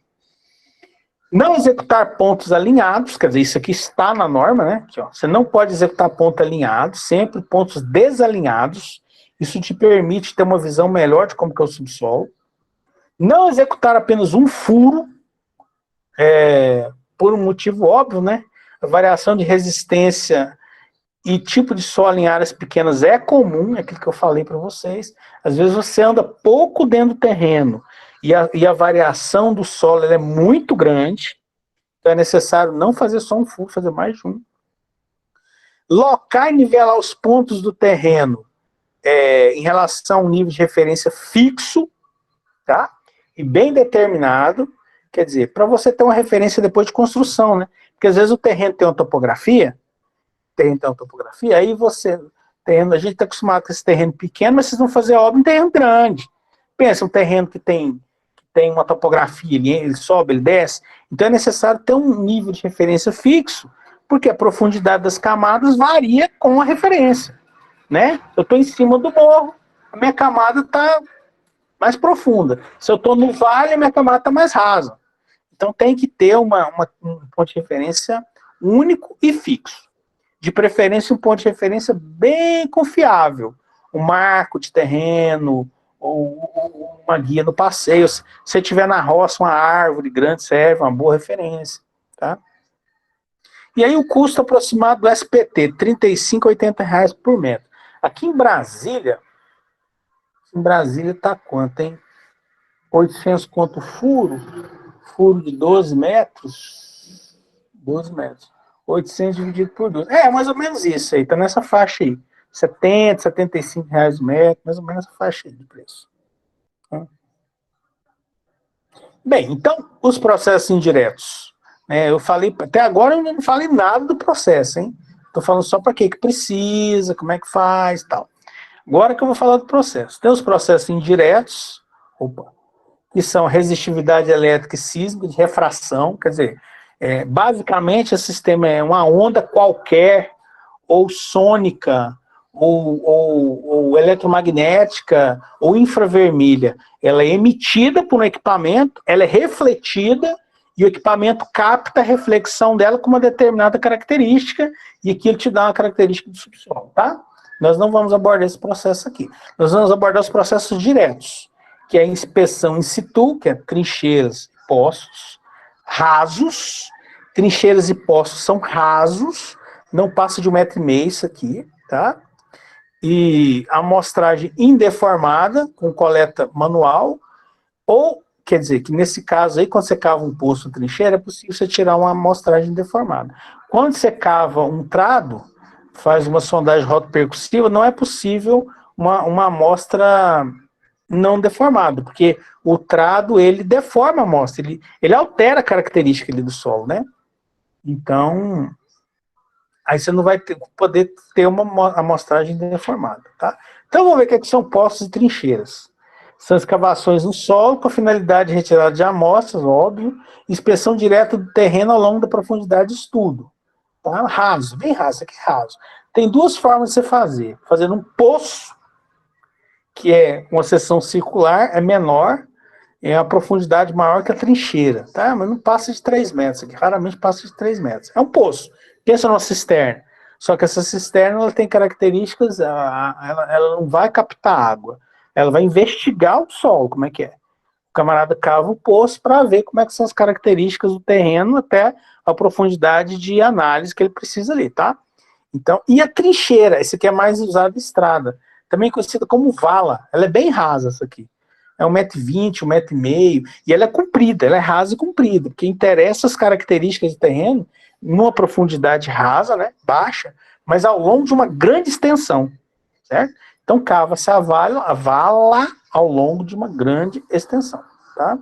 Não executar pontos alinhados, quer dizer, isso aqui está na norma, né? Aqui, ó, você não pode executar pontos alinhados, sempre pontos desalinhados. Isso te permite ter uma visão melhor de como que é o subsolo. Não executar apenas um furo, por um motivo óbvio, né? A variação de resistência e tipo de solo em áreas pequenas é comum, é aquilo que eu falei para vocês. Às vezes você anda pouco dentro do terreno e a variação do solo é muito grande, então é necessário não fazer só um furo, fazer mais de um. Locar e nivelar os pontos do terreno em relação a um nível de referência fixo, tá? E bem determinado. Quer dizer, para você ter uma referência depois de construção, né? Porque às vezes o terreno tem uma topografia, aí a gente está acostumado com esse terreno pequeno, mas vocês vão fazer obra em terreno grande. Pensa, um terreno que tem uma topografia, ele sobe, ele desce, então é necessário ter um nível de referência fixo, porque a profundidade das camadas varia com a referência, né? Eu estou em cima do morro, a minha camada está mais profunda. Se eu estou no vale, a minha camada está mais rasa. Então tem que ter um ponto de referência único e fixo. De preferência, um ponto de referência bem confiável. Um marco de terreno, ou uma guia no passeio. Se você tiver na roça, uma árvore grande serve, uma boa referência. Tá? E aí o custo aproximado do SPT, R$ 35 a R$ 80 por metro. Aqui em Brasília está quanto, hein? 800 conto furo de 12 metros, 800 dividido por 12. É mais ou menos isso aí, tá nessa faixa aí. 70, 75 reais o metro, mais ou menos essa faixa aí de preço. Bem, então, os processos indiretos. Eu falei, até agora eu não falei nada do processo, hein? Tô falando só para que precisa, como é que faz e tal. Agora que eu vou falar do processo. Tem os processos indiretos, que são resistividade elétrica e sísmica, de refração, quer dizer, basicamente esse sistema é uma onda qualquer, ou sônica, ou eletromagnética, ou infravermelha. Ela é emitida por um equipamento, ela é refletida, e o equipamento capta a reflexão dela com uma determinada característica, e aquilo te dá uma característica do subsolo, tá? Nós não vamos abordar esse processo aqui. Nós vamos abordar os processos diretos, que é a inspeção in situ, que é trincheiras e poços rasos. Trincheiras e poços são rasos, não passa de 1,5 m isso aqui, tá? E a amostragem indeformada, com coleta manual, ou, quer dizer, que nesse caso aí, quando você cava um poço, trincheira, é possível você tirar uma amostragem deformada. Quando você cava um trado, faz uma sondagem rotopercussiva, não é possível uma amostra não deformado, porque o trado, ele deforma a amostra, ele altera a característica ali do solo, né? Então, aí você não vai poder ter uma amostragem deformada, tá? Então, vamos ver o que são poços e trincheiras. São escavações no solo com a finalidade de retirada de amostras, óbvio, inspeção direta do terreno ao longo da profundidade de estudo. Tá? Raso, bem raso, aqui raso. Tem duas formas de você fazer. Fazendo um poço, que é uma seção circular, é menor, é a profundidade maior que a trincheira, tá? Mas não passa de 3 metros, aqui raramente passa de 3 metros. É um poço. Pensa numa cisterna. Só que essa cisterna ela tem características, ela não vai captar água. Ela vai investigar o solo, como é que é. O camarada cava o poço para ver como é que são as características do terreno até a profundidade de análise que ele precisa ali, tá? Então, e a trincheira, esse aqui é mais usado em estrada, também conhecida como vala. Ela é bem rasa, essa aqui. É 1,20 m, 1,5 m, e ela é comprida, ela é rasa e comprida, porque interessa as características do terreno numa profundidade rasa, né, baixa, mas ao longo de uma grande extensão, certo? Então, cava-se a vala ao longo de uma grande extensão, tá?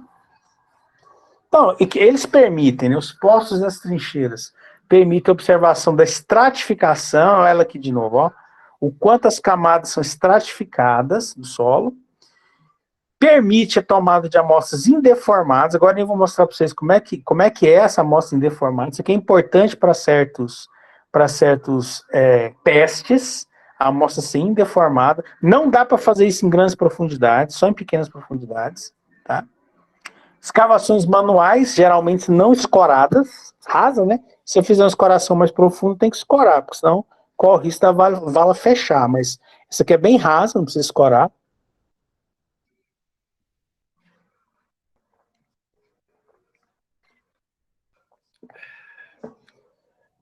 Então, e que eles permitem, né, os poços das trincheiras, permitem a observação da estratificação, olha ela aqui de novo, ó, o quanto as camadas são estratificadas do solo, permite a tomada de amostras indeformadas. Agora eu vou mostrar para vocês como é que é essa amostra indeformada. Isso aqui é importante para certos testes, a amostra ser indeformada. Não dá para fazer isso em grandes profundidades, só em pequenas profundidades, tá? Escavações manuais, geralmente não escoradas, rasa, né? Se eu fizer uma escoração mais profunda, tem que escorar, porque senão corre o risco da vala fechar. Mas isso aqui é bem rasa, não precisa escorar.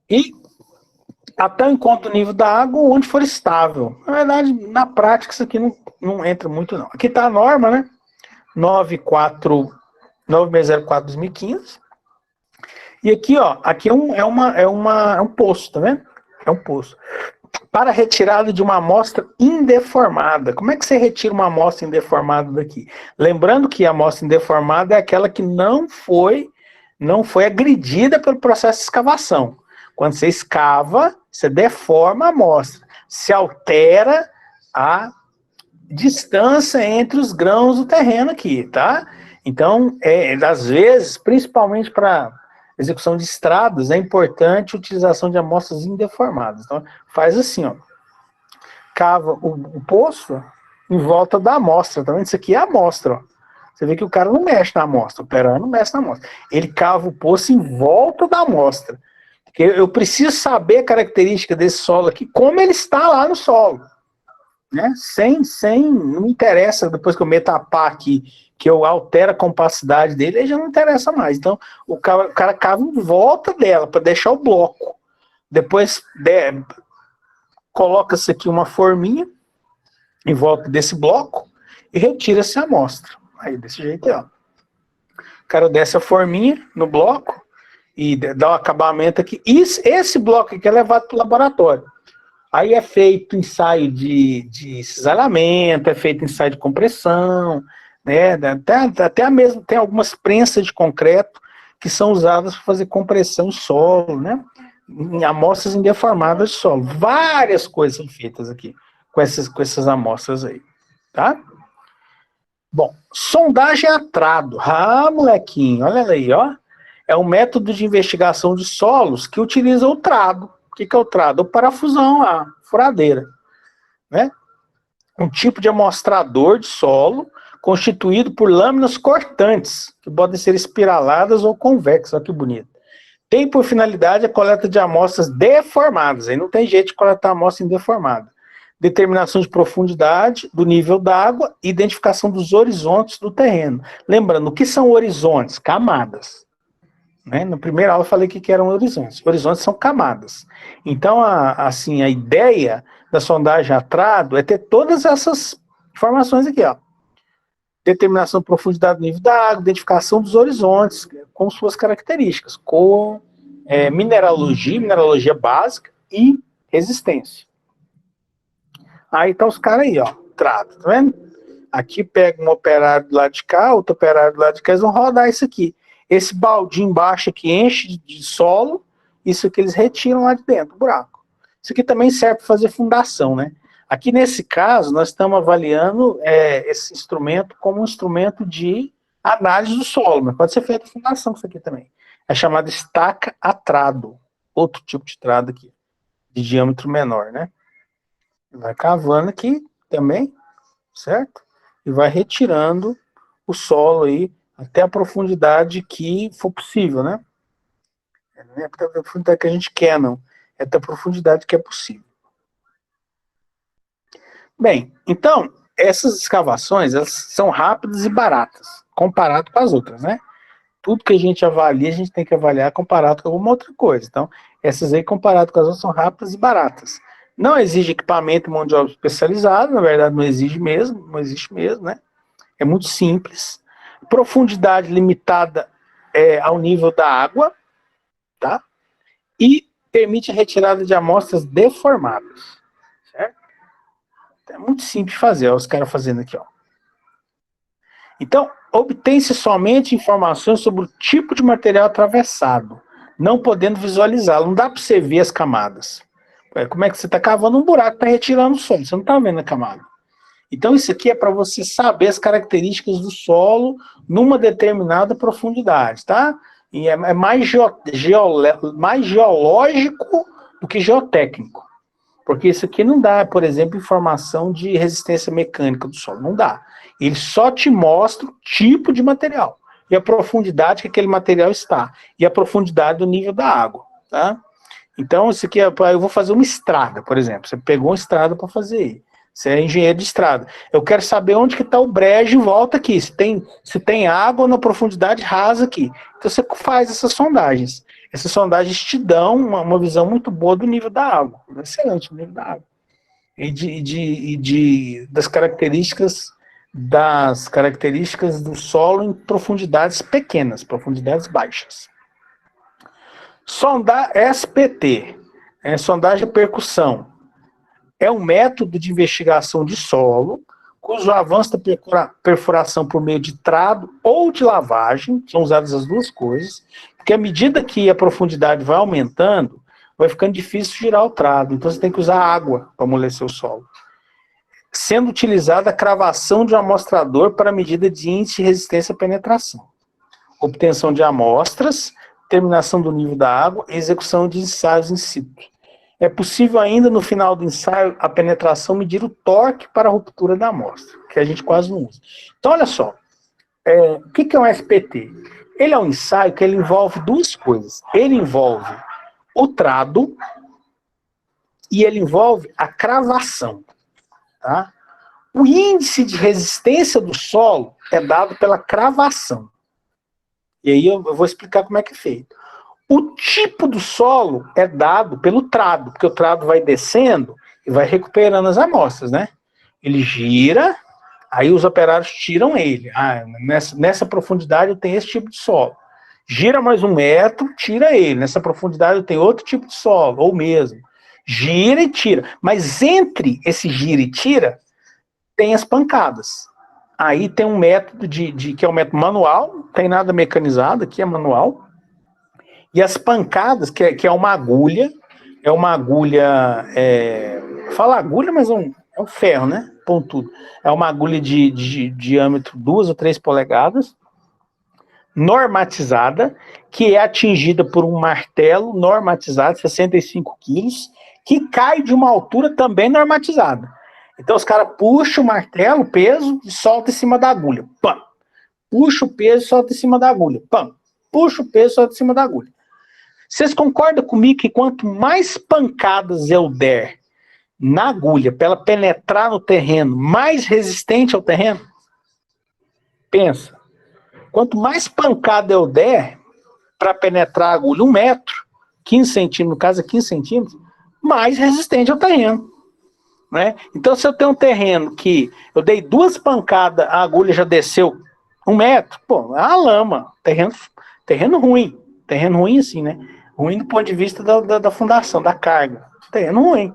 E até o encontro do nível da água onde for estável. Na verdade, na prática, isso aqui não entra muito, não. Aqui está a norma, né? 9604/2015. E aqui, ó, aqui é um poço, tá vendo? É um poço. Para retirada de uma amostra indeformada. Como é que você retira uma amostra indeformada daqui? Lembrando que a amostra indeformada é aquela que não foi agredida pelo processo de escavação. Quando você escava, você deforma a amostra. Se altera a distância entre os grãos do terreno aqui, tá? Então, às vezes, principalmente para execução de estradas, é importante a utilização de amostras indeformadas. Então, faz assim, ó. Cava o poço em volta da amostra, tá vendo? Isso aqui é a amostra, ó. Você vê que o cara não mexe na amostra, o operador não mexe na amostra. Ele cava o poço em volta da amostra. Porque eu preciso saber a característica desse solo aqui, como ele está lá no solo. Né? Não me interessa, depois que eu meto a pá aqui, que eu altero a compacidade dele, aí já não interessa mais. Então, o cara cava em volta dela, para deixar o bloco. Depois, coloca-se aqui uma forminha em volta desse bloco e retira-se a amostra. Aí, desse jeito aí, ó. O cara desce a forminha no bloco e dá um acabamento aqui. Esse bloco aqui é levado para o laboratório. Aí é feito ensaio de cisalhamento, é feito ensaio de compressão, né? Até mesmo tem algumas prensas de concreto que são usadas para fazer compressão em solo, né? Em amostras indeformadas de solo. Várias coisas são feitas aqui com essas amostras aí, tá? Bom, sondagem a trado. Ah, molequinho, olha aí, ó. É um método de investigação de solos que utiliza o trado. O que é o trado? O parafusão, a furadeira, né? Um tipo de amostrador de solo constituído por lâminas cortantes, que podem ser espiraladas ou convexas. Olha que bonito. Tem por finalidade a coleta de amostras deformadas. Aí não tem jeito de coletar amostra indeformada. Determinação de profundidade, do nível d'água, identificação dos horizontes do terreno. Lembrando, o que são horizontes? Camadas. Né? Na primeira aula eu falei que eram horizontes. Horizontes são camadas. Então, a ideia da sondagem a trado é ter todas essas informações aqui, ó. Determinação de profundidade do nível da água, identificação dos horizontes, com suas características, com mineralogia básica e resistência. Aí tá os caras aí, ó, trado, tá vendo? Aqui pega um operário do lado de cá, outro operário do lado de cá, eles vão rodar isso aqui. Esse baldinho embaixo aqui enche de solo, isso aqui eles retiram lá de dentro, do buraco. Isso aqui também serve para fazer fundação, né? Aqui nesse caso, nós estamos avaliando esse instrumento como um instrumento de análise do solo, mas pode ser feito fundação com isso aqui também. É chamado estaca a trado, outro tipo de trado aqui, de diâmetro menor, né? Vai cavando aqui também, certo? E vai retirando o solo aí até a profundidade que for possível, né? Não é até a profundidade que a gente quer, não. É até a profundidade que é possível. Bem, então, essas escavações, elas são rápidas e baratas, comparado com as outras, né? Tudo que a gente avalia, a gente tem que avaliar comparado com alguma outra coisa. Então, essas aí, comparado com as outras, são rápidas e baratas. Não exige equipamento e mão de obra especializada, na verdade, não existe mesmo, né? É muito simples. Profundidade limitada ao nível da água, tá? E permite a retirada de amostras deformadas, certo? É muito simples de fazer, ó, os caras fazendo aqui, ó. Então, obtém-se somente informações sobre o tipo de material atravessado, não podendo visualizá-lo. Não dá para você ver as camadas. Como é que você está cavando um buraco para retirando o solo? Você não está vendo a camada. Então, isso aqui é para você saber as características do solo numa determinada profundidade, tá? E é mais geológico do que geotécnico. Porque isso aqui não dá, por exemplo, informação de resistência mecânica do solo. Não dá. Ele só te mostra o tipo de material e a profundidade que aquele material está e a profundidade do nível da água, tá? Então, isso aqui eu vou fazer uma estrada, por exemplo. Você pegou uma estrada para fazer. Você é engenheiro de estrada. Eu quero saber onde que está o brejo em volta aqui. Se tem água na profundidade rasa aqui. Então, você faz essas sondagens. Essas sondagens te dão uma visão muito boa do nível da água. Excelente o nível da água. E das características do solo em profundidades pequenas, profundidades baixas. Sondar SPT, sondagem de percussão, é um método de investigação de solo, cujo avanço da perfuração por meio de trado ou de lavagem, são usadas as duas coisas, porque à medida que a profundidade vai aumentando, vai ficando difícil girar o trado, então você tem que usar água para amolecer o solo. Sendo utilizada a cravação de um amostrador para medida de índice de resistência à penetração. Obtenção de amostras, determinação do nível da água e execução de ensaios in situ. É possível ainda, no final do ensaio, a penetração medir o torque para a ruptura da amostra, que a gente quase não usa. Então, olha só, o que é um SPT? Ele é um ensaio que ele envolve duas coisas. Ele envolve o trado e ele envolve a cravação. Tá? O índice de resistência do solo é dado pela cravação. E aí eu vou explicar como é que é feito. O tipo do solo é dado pelo trado, porque o trado vai descendo e vai recuperando as amostras, né? Ele gira, aí os operários tiram ele. Nessa profundidade eu tenho esse tipo de solo. Gira mais 1 metro, tira ele. Nessa profundidade eu tenho outro tipo de solo, ou mesmo. Gira e tira. Mas entre esse gira e tira, tem as pancadas. Aí tem um método que é um método manual, não tem nada mecanizado, aqui é manual. E as pancadas, que é uma agulha, fala agulha, mas é um ferro, né? Pontudo. É uma agulha de diâmetro 2 ou 3 polegadas, normatizada, que é atingida por um martelo normatizado, 65 quilos, que cai de uma altura também normatizada. Então os caras puxam o martelo, o peso, e soltam em cima da agulha. Pam! Puxa o peso e solta em cima da agulha. Pam! Puxa o peso e solta em cima da agulha. Vocês concordam comigo que quanto mais pancadas eu der na agulha para ela penetrar no terreno, mais resistente ao terreno? Pensa. Quanto mais pancada eu der para penetrar a agulha, 1 metro, 15 centímetros, no caso é 15 centímetros, mais resistente ao terreno. Né? Então, se eu tenho um terreno que eu dei 2 pancadas, a agulha já desceu 1 metro, pô, é uma lama, terreno ruim. Terreno ruim assim, né? Ruim do ponto de vista da fundação, da carga. Terreno ruim.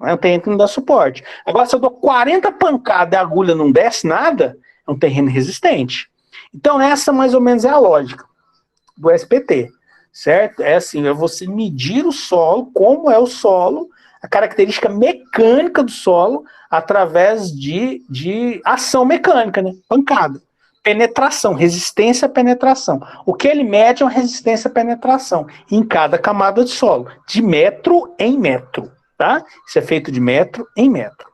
É um terreno que não dá suporte. Agora, se eu dou 40 pancadas e a agulha não desce nada, é um terreno resistente. Então, essa mais ou menos é a lógica do SPT, certo? É assim, é você medir o solo, como é o solo, a característica mecânica do solo através de ação mecânica, né? Pancada. Penetração, resistência à penetração. O que ele mede é uma resistência à penetração em cada camada de solo, de metro em metro, tá? Isso é feito de metro em metro.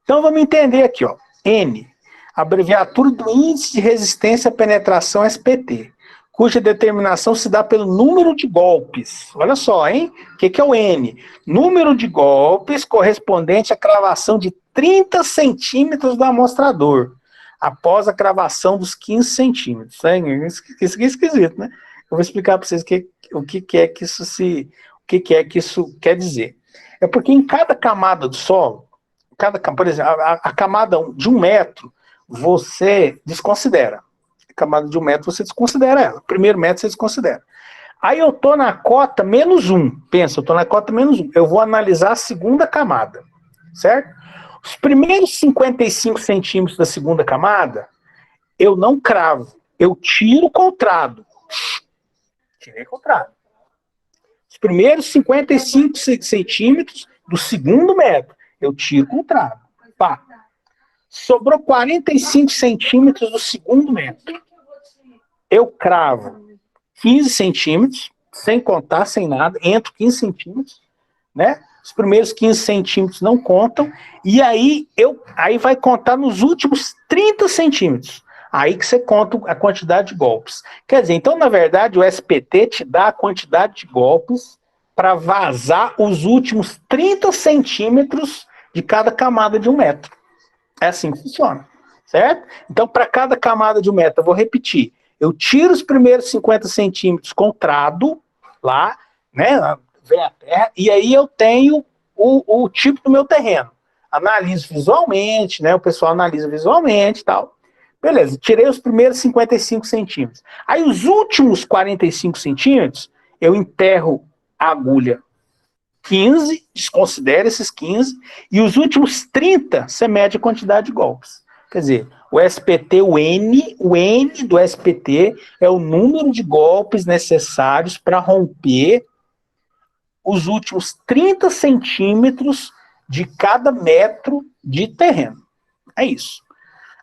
Então vamos entender aqui, ó. N, abreviatura do índice de resistência à penetração SPT, cuja determinação se dá pelo número de golpes. Olha só, hein? O que é o N? Número de golpes correspondente à cravação de 30 centímetros do amostrador, após a cravação dos 15 centímetros. Isso aqui é esquisito, né? Eu vou explicar para vocês o que é que isso quer dizer. É porque em cada camada do solo, por exemplo, a camada de 1 metro, você desconsidera. A camada de 1 metro, você desconsidera ela. Primeiro metro, você desconsidera. Aí eu estou na cota -1. Pensa, eu estou na cota -1. Eu vou analisar a segunda camada, certo? Os primeiros 55 centímetros da segunda camada, eu não cravo. Eu tiro com o trado. Tirei com o trado. Os primeiros 55 centímetros do segundo metro, eu tiro com o trado. Pá. Sobrou 45 centímetros do segundo metro. Eu cravo 15 centímetros, sem contar, sem nada, entro 15 centímetros, né? Os primeiros 15 centímetros não contam, e aí vai contar nos últimos 30 centímetros. Aí que você conta a quantidade de golpes. Quer dizer, então, na verdade, o SPT te dá a quantidade de golpes para vazar os últimos 30 centímetros de cada camada de 1 metro. É assim que funciona, certo? Então, para cada camada de 1 metro, eu vou repetir. Eu tiro os primeiros 50 centímetros com trado, lá, né? Vem a terra, e aí eu tenho o tipo do meu terreno. Analiso visualmente, né? O pessoal analisa visualmente e tal. Beleza, tirei os primeiros 55 centímetros. Aí os últimos 45 centímetros, eu enterro a agulha 15, desconsidera esses 15, e os últimos 30, você mede a quantidade de golpes. Quer dizer, o SPT, o N do SPT é o número de golpes necessários para romper os últimos 30 centímetros de cada metro de terreno. É isso.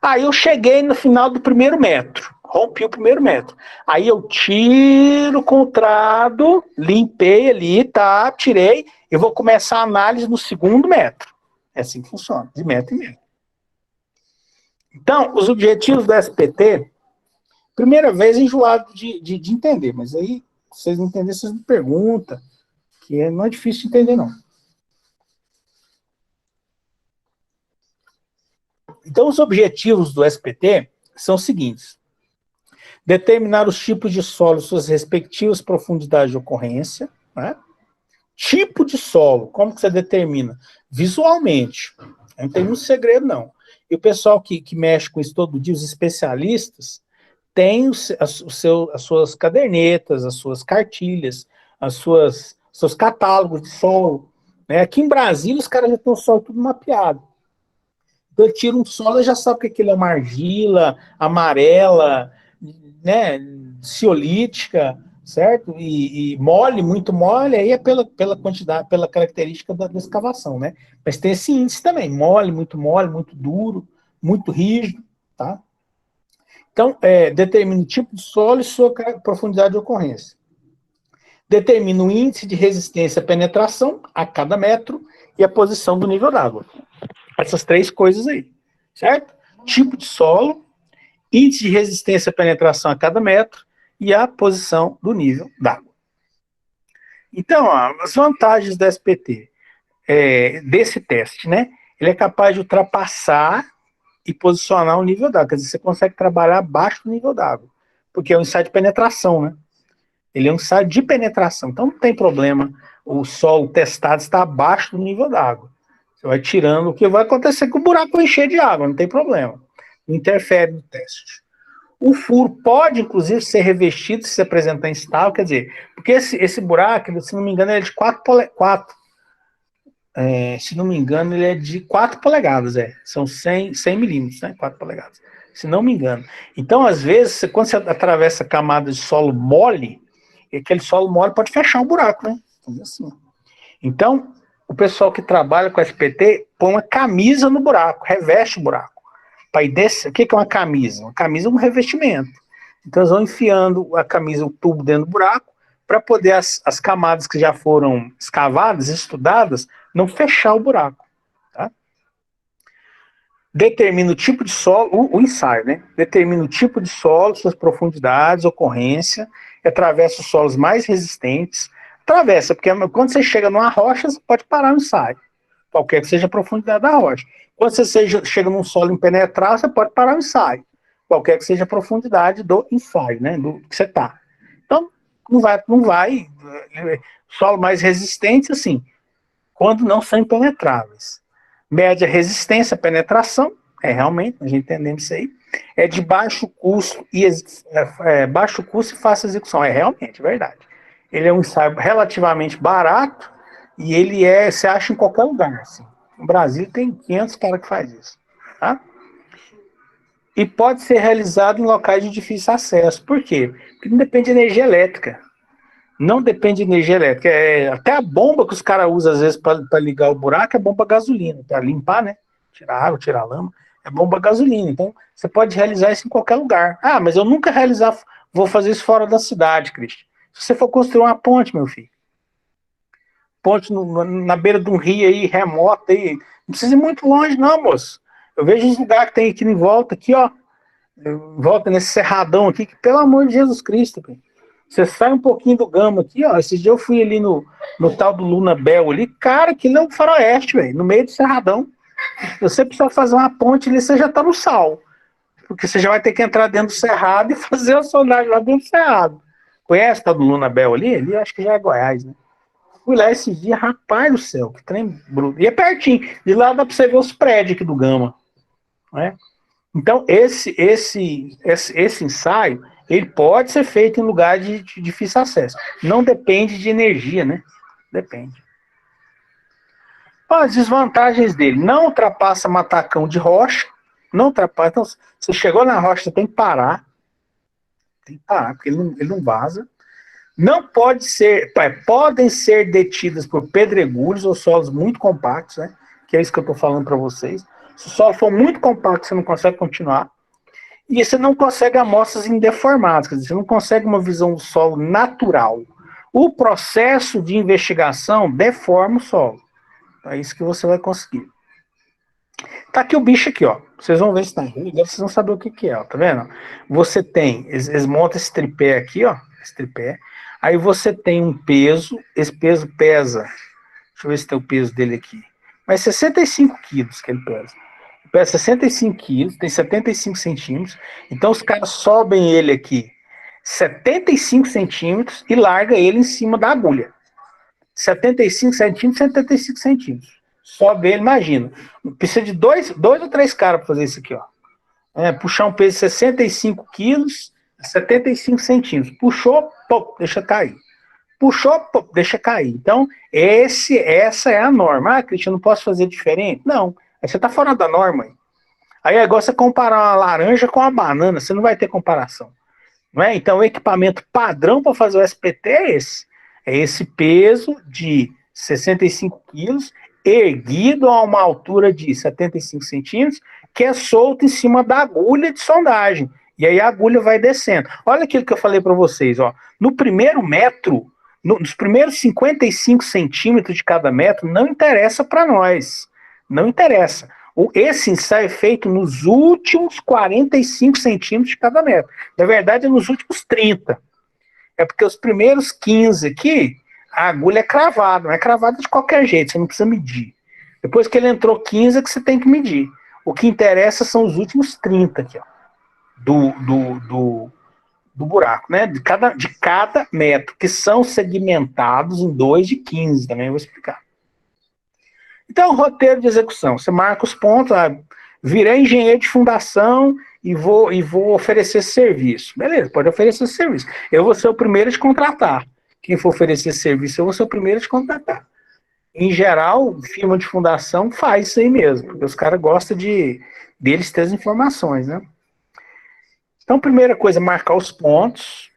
Aí eu cheguei no final do primeiro metro, rompi o primeiro metro. Aí eu tiro o contrado, limpei ali, tá, tirei, eu vou começar a análise no segundo metro. É assim que funciona, de metro em metro. Então, os objetivos do SPT, primeira vez enjoado de entender, mas aí, se vocês não entenderem, vocês me perguntam, que não é difícil de entender, não. Então, os objetivos do SPT são os seguintes: determinar os tipos de solo, suas respectivas profundidades de ocorrência, né? Tipo de solo, como que você determina? Visualmente. Não tem muito segredo, não. E o pessoal que mexe com isso todo dia, os especialistas, tem as suas cadernetas, as suas cartilhas, seus catálogos de solo. Né? Aqui em Brasília, os caras já têm o solo tudo mapeado. Então, ele tira um solo e já sabe que aquilo é uma argila amarela, né, ciolítica, certo? E mole, muito mole, aí é pela quantidade, pela característica da escavação, né? Mas tem esse índice também, mole, muito duro, muito rígido, tá? Então, determina o tipo de solo e sua profundidade de ocorrência. Determina o índice de resistência à penetração a cada metro e a posição do nível d'água. Essas 3 coisas aí, certo? Tipo de solo, índice de resistência à penetração a cada metro e a posição do nível d'água. Então, as vantagens da SPT, desse teste, né? Ele é capaz de ultrapassar e posicionar o nível d'água. Quer dizer, você consegue trabalhar abaixo do nível d'água, porque é um ensaio de penetração, né? Ele é um ensaio de penetração, então não tem problema o solo testado está abaixo do nível d'água. Você vai tirando, o que vai acontecer que o buraco vai encher de água, não tem problema. Não interfere no teste. O furo pode, inclusive, ser revestido se apresentar instável, quer dizer, porque esse buraco, se não me engano, ele é de 4 se não me engano, ele é de 4 polegadas, são 100 milímetros, né, 4 polegadas, se não me engano. Então, às vezes, quando você atravessa camada de solo mole, aquele solo mole pode fechar um buraco, né, assim. Então, o pessoal que trabalha com SPT põe uma camisa no buraco, reveste o buraco. Para ir desse, o que é uma camisa? Uma camisa é um revestimento. Então eles vão enfiando a camisa, o tubo dentro do buraco, para poder as camadas que já foram escavadas, estudadas, não fechar o buraco. Tá? Determina o tipo de solo, o ensaio, né? Determina o tipo de solo, suas profundidades, ocorrência, atravessa os solos mais resistentes. Atravessa, porque quando você chega numa rocha, você pode parar no ensaio, qualquer que seja a profundidade da rocha. Quando você chega num solo impenetrável, você pode parar no ensaio, qualquer que seja a profundidade do ensaio, né? Do que você está. Então, não vai. Solo mais resistente, assim, quando não são impenetráveis. Média resistência, penetração, realmente, a gente entendendo isso aí, é de baixo custo e baixo custo e fácil execução, realmente, é verdade. Ele é um ensaio relativamente barato e ele se acha em qualquer lugar, assim. No Brasil tem 500 caras que faz isso, tá? E pode ser realizado em locais de difícil acesso. Por quê? Porque não depende de energia elétrica. Não depende de energia elétrica. Até a bomba que os caras usam, às vezes, para ligar o buraco, é bomba a gasolina, para limpar, né? Tirar água, tirar lama. É bomba a gasolina. Então, você pode realizar isso em qualquer lugar. Ah, mas eu nunca vou fazer isso fora da cidade, Cristian. Se você for construir uma ponte, meu filho, ponte na beira de um rio aí, remoto aí, não precisa ir muito longe, não, moço. Eu vejo os lugares que tem aqui em volta, aqui, ó, em volta nesse cerradão aqui, que pelo amor de Jesus Cristo, cara. Você sai um pouquinho do Gama aqui, ó. Esse dia eu fui ali no tal do Luna Bell ali, cara, que não é um faroeste, velho, no meio do cerradão. Você precisa fazer uma ponte ali, você já tá no sal. Porque você já vai ter que entrar dentro do cerrado e fazer a sondagem lá dentro do cerrado. Conhece o tal do Luna Bell ali? Ali acho que já é Goiás, né? Fui lá esses dias, rapaz do céu, que trem bruto. E é pertinho, de lá dá pra você ver os prédios aqui do Gama. Né? Então, esse ensaio, ele pode ser feito em lugar de difícil acesso. Não depende de energia, né? Depende. As desvantagens dele, não ultrapassa matacão de rocha, não ultrapassa. Então, você chegou na rocha, você tem que parar. Tem que parar, porque ele não vaza. Não pode ser, podem ser detidas por pedregulhos ou solos muito compactos, né? Que é isso que eu estou falando para vocês. Se o solo for muito compacto, você não consegue continuar. E você não consegue amostras indeformadas, quer dizer, você não consegue uma visão do solo natural. O processo de investigação deforma o solo. É isso que você vai conseguir. Tá aqui o bicho aqui, ó. Vocês vão ver se tá ruim, vocês vão saber o que é, ó. Tá vendo? Você tem, eles montam esse tripé aqui, ó. Esse tripé. Aí você tem um peso, esse peso pesa, deixa eu ver se tem o peso dele aqui, mas 65 quilos que ele pesa. Ele pesa 65 quilos, tem 75 centímetros, então os caras sobem ele aqui 75 centímetros e larga ele em cima da agulha. 75 centímetros, 75 centímetros. Sobe ele, imagina. Precisa de dois ou três caras para fazer isso aqui, ó. Puxar um peso de 65 quilos, 75 centímetros. Puxou, pô, deixa cair. Puxou, pô, deixa cair. Então, essa é a norma. Ah, Cristian, não posso fazer diferente? Não. Aí você tá fora da norma. Aí é igual você comparar uma laranja com uma banana, você não vai ter comparação. Não é? Então, o equipamento padrão para fazer o SPT é esse. É esse peso de 65 quilos, erguido a uma altura de 75 centímetros, que é solto em cima da agulha de sondagem. E aí a agulha vai descendo. Olha aquilo que eu falei para vocês, ó. No primeiro metro, nos primeiros 55 centímetros de cada metro, não interessa para nós. Não interessa. Esse ensaio é feito nos últimos 45 centímetros de cada metro. Na verdade, é nos últimos 30. É porque os primeiros 15 aqui, a agulha é cravada. Não é cravada de qualquer jeito, você não precisa medir. Depois que ele entrou 15, é que você tem que medir. O que interessa são os últimos 30 aqui, ó. Do buraco, né? De cada metro, que são segmentados em 2 de 15, também eu vou explicar. Então, roteiro de execução. Você marca os pontos, virei engenheiro de fundação e vou oferecer esse serviço. Beleza, pode oferecer esse serviço. Eu vou ser o primeiro a te contratar. Quem for oferecer esse serviço, eu vou ser o primeiro a te contratar. Em geral, firma de fundação faz isso aí mesmo, porque os caras gostam deles ter as informações, né? Então, primeira coisa, marcar os pontos,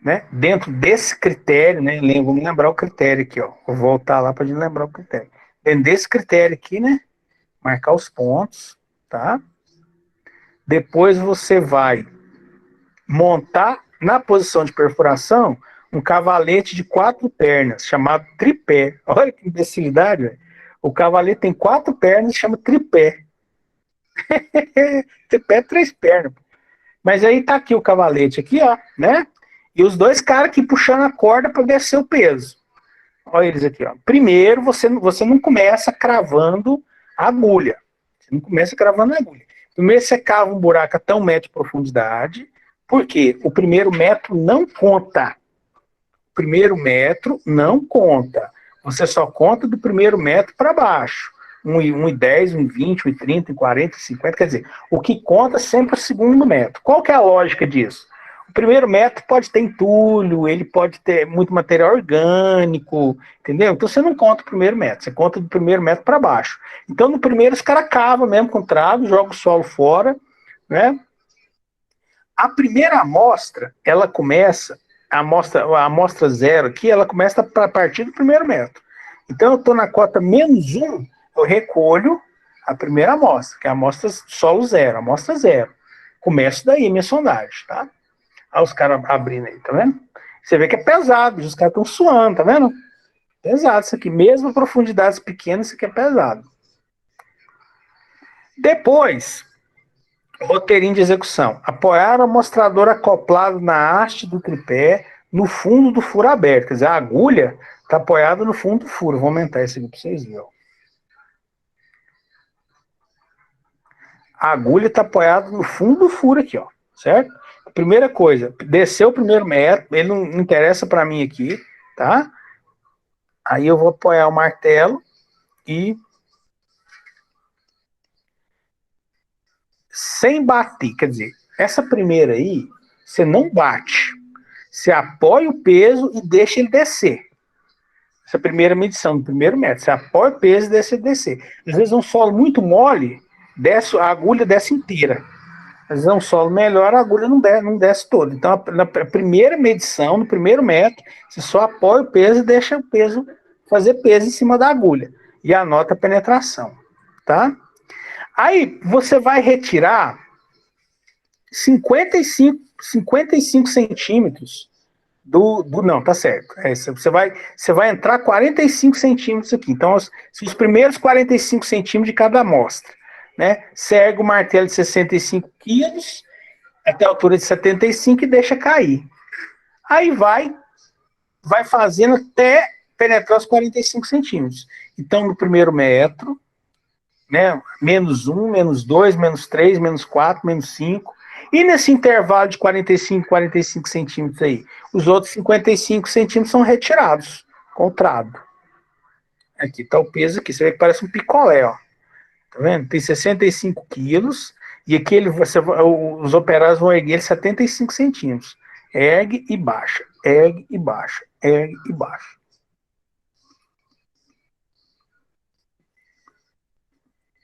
né? Dentro desse critério, né? Vamos lembrar o critério aqui, ó. Vou voltar lá para a gente lembrar o critério. dentro desse critério aqui, né? Marcar os pontos, tá? Depois você vai montar na posição de perfuração um cavalete de 4 pernas, chamado tripé. Olha que imbecilidade, velho. O cavalete tem 4 pernas e chama tripé. Tripé é 3 pernas. Mas aí tá aqui o cavalete, aqui, ó, né? E os 2 caras aqui puxando a corda para descer o peso. Olha eles aqui, ó. Primeiro, você não começa cravando a agulha. Você não começa cravando a agulha. Primeiro você cava um buraco até 1 metro de profundidade. Por quê? O primeiro metro não conta. O primeiro metro não conta. Você só conta do primeiro metro para baixo. 1,10, 1,20, 1,30, 1,40, 50. Quer dizer, o que conta sempre é o segundo metro. Qual que é a lógica disso? O primeiro metro pode ter entulho, ele pode ter muito material orgânico, entendeu? Então você não conta o primeiro metro, você conta do primeiro metro para baixo. Então no primeiro os caras cavam mesmo com trave, jogam o solo fora, né? A primeira amostra, ela começa, a amostra 0 aqui, ela começa a partir do primeiro metro. Então eu estou na cota -1, eu recolho a primeira amostra, que é a amostra solo 0, amostra 0. Começo daí minha sondagem, tá? Olha os caras abrindo aí, tá vendo? Você vê que é pesado, os caras estão suando, tá vendo? Pesado isso aqui, mesmo profundidades pequenas, isso aqui é pesado. Depois, roteirinho de execução. Apoiar o amostrador acoplado na haste do tripé no fundo do furo aberto. Quer dizer, a agulha está apoiada no fundo do furo. Vou aumentar isso aqui para vocês verem. A agulha está apoiada no fundo do furo aqui, ó, certo? Primeira coisa, desceu o primeiro metro, ele não interessa para mim aqui, tá? Aí eu vou apoiar o martelo e sem bater, quer dizer, essa primeira aí, você não bate, você apoia o peso e deixa ele descer. Essa primeira medição, do primeiro metro, você apoia o peso e deixa ele descer. Às vezes um solo muito mole, a agulha desce inteira. Às vezes é um solo melhor, a agulha não desce toda. Então, na primeira medição, no primeiro metro, você só apoia o peso e deixa o peso, fazer peso em cima da agulha. E anota a penetração, tá? Aí, você vai retirar 55 centímetros não, tá certo. Você vai entrar 45 centímetros aqui. Então, os primeiros 45 centímetros de cada amostra. Né? Segue o martelo de 65 quilos até a altura de 75 e deixa cair. Aí vai fazendo até penetrar os 45 centímetros. Então, no primeiro metro, né, -1, -2, -3, -4, -5. E nesse intervalo de 45 centímetros aí, os outros 55 centímetros são retirados com o trado. Aqui está o peso aqui, você vê que parece um picolé, ó. Tá vendo? Tem 65 quilos e aqui os operários vão erguer ele 75 centímetros. Ergue e baixa, ergue e baixa, ergue e baixa.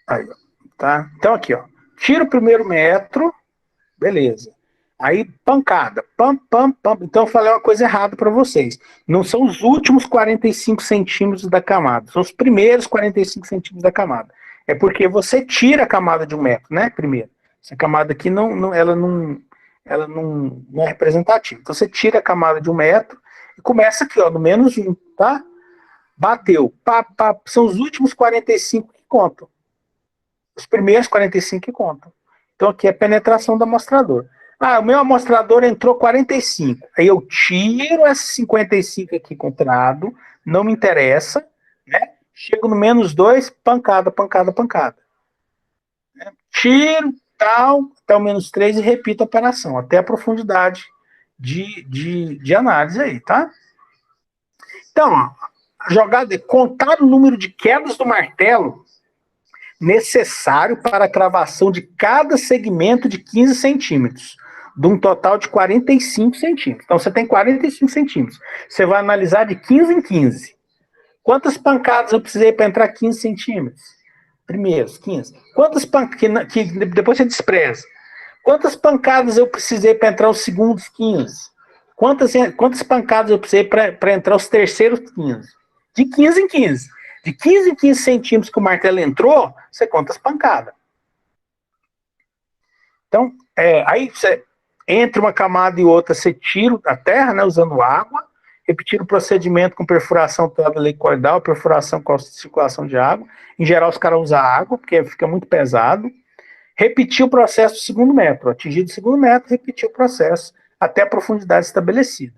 Aí, ó, tá? Então aqui, ó. Tira o primeiro metro, beleza. Aí pancada, pam, pam, pam. Então eu falei uma coisa errada para vocês. Não são os últimos 45 centímetros da camada, são os primeiros 45 centímetros da camada. É porque você tira a camada de 1 metro, né? Primeiro. Essa camada aqui ela não é representativa. Então você tira a camada de 1 metro e começa aqui, ó, no -1, tá? Bateu. Pá, pá, são os últimos 45 que contam. Os primeiros 45 que contam. Então aqui é a penetração do amostrador. Ah, o meu amostrador entrou 45. Aí eu tiro esses 55 aqui com o trado, não me interessa, né? Chego no -2, pancada, pancada, pancada. Tiro, tal, até o -3 e repito a operação, até a profundidade de análise aí, tá? Então, ó, a jogada é contar o número de quedas do martelo necessário para a cravação de cada segmento de 15 centímetros, de um total de 45 centímetros. Então, você tem 45 centímetros. Você vai analisar de 15 em 15. Quantas pancadas eu precisei para entrar 15 centímetros? Primeiros, 15. Quantas pancadas, que depois você despreza. Quantas pancadas eu precisei para entrar os segundos 15? Quantas pancadas eu precisei para entrar os terceiros 15? De 15 em 15. De 15 em 15 centímetros que o martelo entrou, você conta as pancadas. Então, aí você, entre uma camada e outra, você tira a terra, né, usando água, repetir o procedimento com perfuração toda helicoidal, perfuração com circulação de água. Em geral, os caras usam água, porque fica muito pesado. Repetir o processo do segundo metro. Atingido o segundo metro, repetir o processo até a profundidade estabelecida.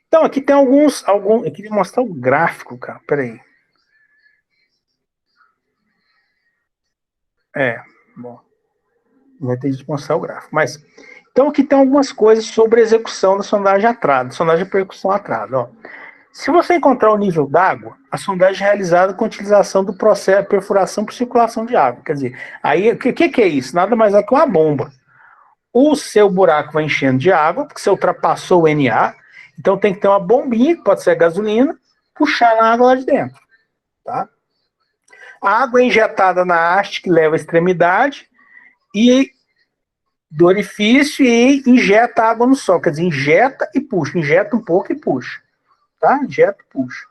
Então, aqui tem alguns. Eu queria mostrar o gráfico, cara. Peraí. Bom. Vai ter que mostrar o gráfico. Mas, então, aqui tem algumas coisas sobre a execução da sondagem atrada, sondagem de percussão atrada. Ó. Se você encontrar o nível d'água, a sondagem é realizada com a utilização do processo de perfuração por circulação de água. Quer dizer, aí o que é isso? Nada mais é que uma bomba. O seu buraco vai enchendo de água, porque você ultrapassou o NA, então tem que ter uma bombinha, que pode ser gasolina, puxar na água lá de dentro. Tá? A água é injetada na haste que leva à extremidade e do orifício e injeta água no solo. Quer dizer, injeta e puxa, injeta um pouco e puxa. Tá? Injeta e puxa.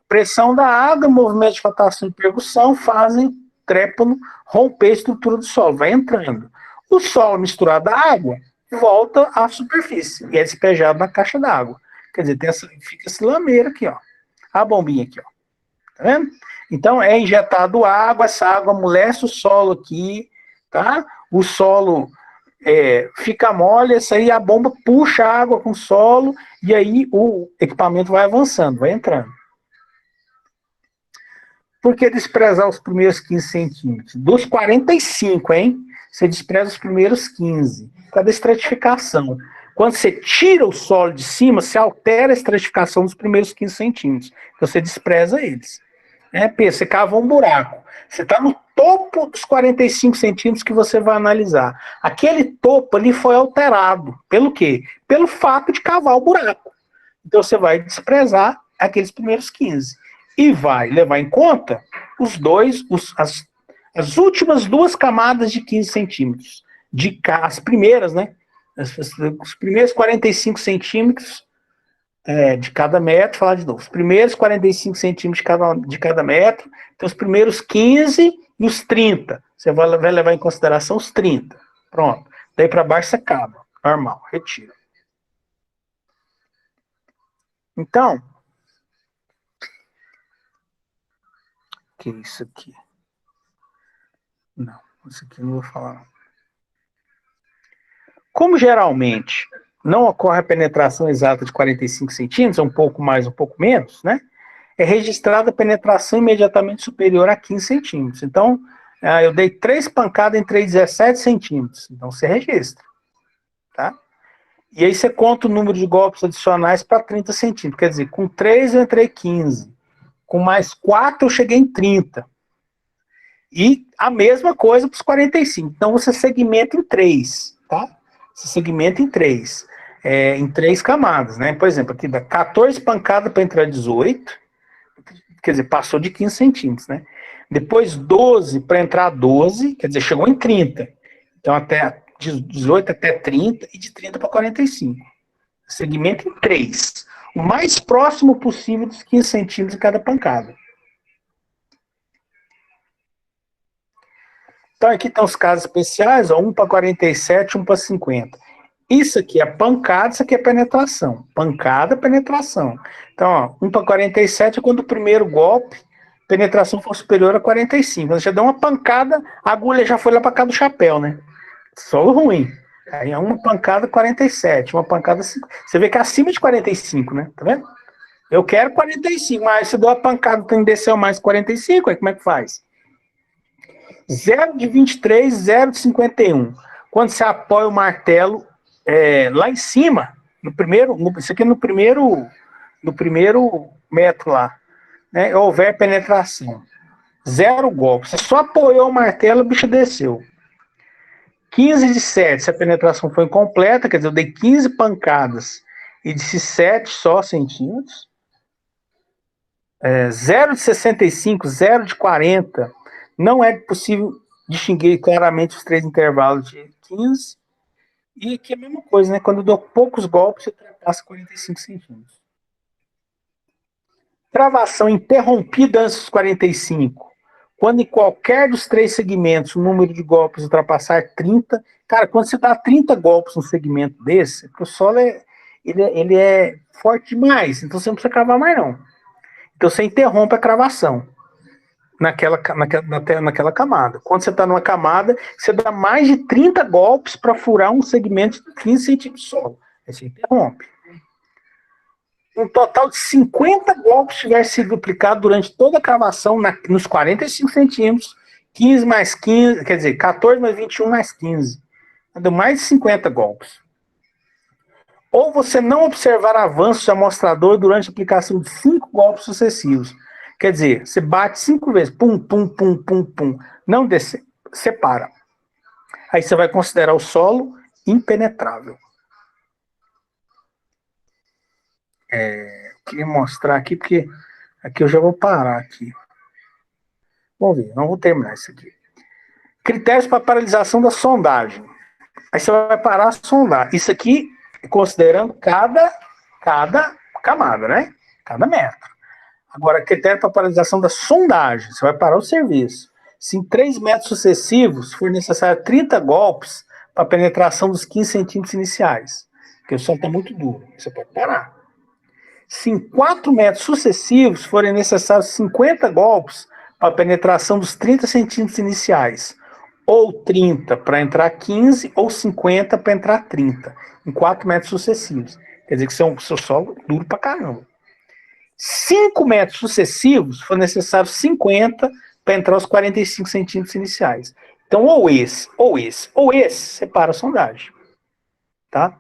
Pressão da água, movimento de flotação e percussão fazem trépano romper a estrutura do solo, vai entrando. O solo misturado à água volta à superfície e é despejado na caixa d'água. Quer dizer, fica esse lameiro aqui, ó. A bombinha aqui, ó. Tá vendo? Então é injetado água, essa água amolece o solo aqui, tá? O solo fica mole, essa aí a bomba puxa a água com o solo e aí o equipamento vai avançando, vai entrando. Por que desprezar os primeiros 15 centímetros? Dos 45, hein? Você despreza os primeiros 15. Cadê a estratificação? Quando você tira o solo de cima, você altera a estratificação dos primeiros 15 centímetros. Então você despreza eles. Você cavou um buraco. Você está no topo dos 45 centímetros que você vai analisar. Aquele topo ali foi alterado. Pelo quê? Pelo fato de cavar o buraco. Então você vai desprezar aqueles primeiros 15. E vai levar em conta as últimas duas camadas de 15 centímetros. As primeiras, né? Os primeiros 45 centímetros de cada metro, falar de novo. Os primeiros 45 centímetros de cada metro, então os primeiros 15 e os 30. Você vai levar em consideração os 30. Pronto. Daí para baixo você acaba. Normal, retira. Então, que é isso aqui? Não, isso aqui eu não vou falar. Não. Como geralmente não ocorre a penetração exata de 45 centímetros, um pouco mais, um pouco menos, né? É registrada a penetração imediatamente superior a 15 centímetros. Então, eu dei 3 pancadas em 17 centímetros. Então, você registra. Tá? E aí você conta o número de golpes adicionais para 30 centímetros. Quer dizer, com 3 eu entrei 15. Com mais 4 eu cheguei em 30. E a mesma coisa para os 45. Então, você segmenta em 3. Tá? Você segmenta em 3. Em 3 camadas. Né? Por exemplo, aqui dá 14 pancadas para entrar 18. Quer dizer, passou de 15 centímetros, né? Depois 12 para entrar 12, quer dizer, chegou em 30. Então, até 18 até 30 e de 30 para 45. Segmento em 3. O mais próximo possível dos 15 centímetros em cada pancada. Então, aqui estão os casos especiais, ó, 1 para 47, 1 para 50. Isso aqui é pancada, isso aqui é penetração. Pancada, penetração. Então, ó, 1 para 47 é quando o primeiro golpe, penetração for superior a 45. Quando você dá uma pancada, a agulha já foi lá para cá do chapéu, né? Solo ruim. Aí é uma pancada 47, uma pancada 5. Você vê que é acima de 45, né? Tá vendo? Eu quero 45, mas se eu dou a pancada, tem que descer mais 45, aí como é que faz? 0 de 23, 0 de 51. Quando você apoia o martelo lá em cima, isso aqui é no primeiro metro lá, né? Houver penetração. 0 golpe. Você só apoiou o martelo, o bicho desceu. 15 de 7, se a penetração foi incompleta, quer dizer, eu dei 15 pancadas e disse 7 só centímetros. 0 de 65, 0 de 40, não é possível distinguir claramente os 3 intervalos de 15. E aqui é a mesma coisa, né? Quando eu dou poucos golpes, eu ultrapasso 45 centímetros. Travação interrompida antes dos 45. Quando em qualquer dos 3 segmentos o número de golpes ultrapassar 30. Cara, quando você dá 30 golpes no segmento desse, o solo ele é forte demais, então você não precisa cravar mais não. Então você interrompe a cravação naquela camada. Quando você está numa camada, você dá mais de 30 golpes para furar um segmento de 15 centímetros de solo. Aí você interrompe. Um total de 50 golpes tiver sido aplicado durante toda a cravação nos 45 centímetros, 15 mais 15, quer dizer, 14 mais 21 mais 15. Deu mais de 50 golpes. Ou você não observar avanço de amostrador durante a aplicação de 5 golpes sucessivos. Quer dizer, você bate 5 vezes, pum, pum, pum, pum, pum. Não desce, separa. Aí você vai considerar o solo impenetrável. Queria mostrar aqui, porque aqui eu já vou parar aqui. Vamos ver, não vou terminar isso aqui. Critérios para paralisação da sondagem. Aí você vai parar a sondar. Isso aqui considerando cada camada, né? Cada metro. Agora, critério para paralisação da sondagem. Você vai parar o serviço. Se em 3 metros sucessivos for necessário 30 golpes para a penetração dos 15 centímetros iniciais, porque o solo está muito duro, você pode parar. Se em 4 metros sucessivos forem necessários 50 golpes para a penetração dos 30 centímetros iniciais, ou 30 para entrar 15, ou 50 para entrar 30, em 4 metros sucessivos. Quer dizer que seu solo é duro para caramba. 5 metros sucessivos, for necessário 50 para entrar os 45 centímetros iniciais. Então, ou esse, separa a sondagem. Tá?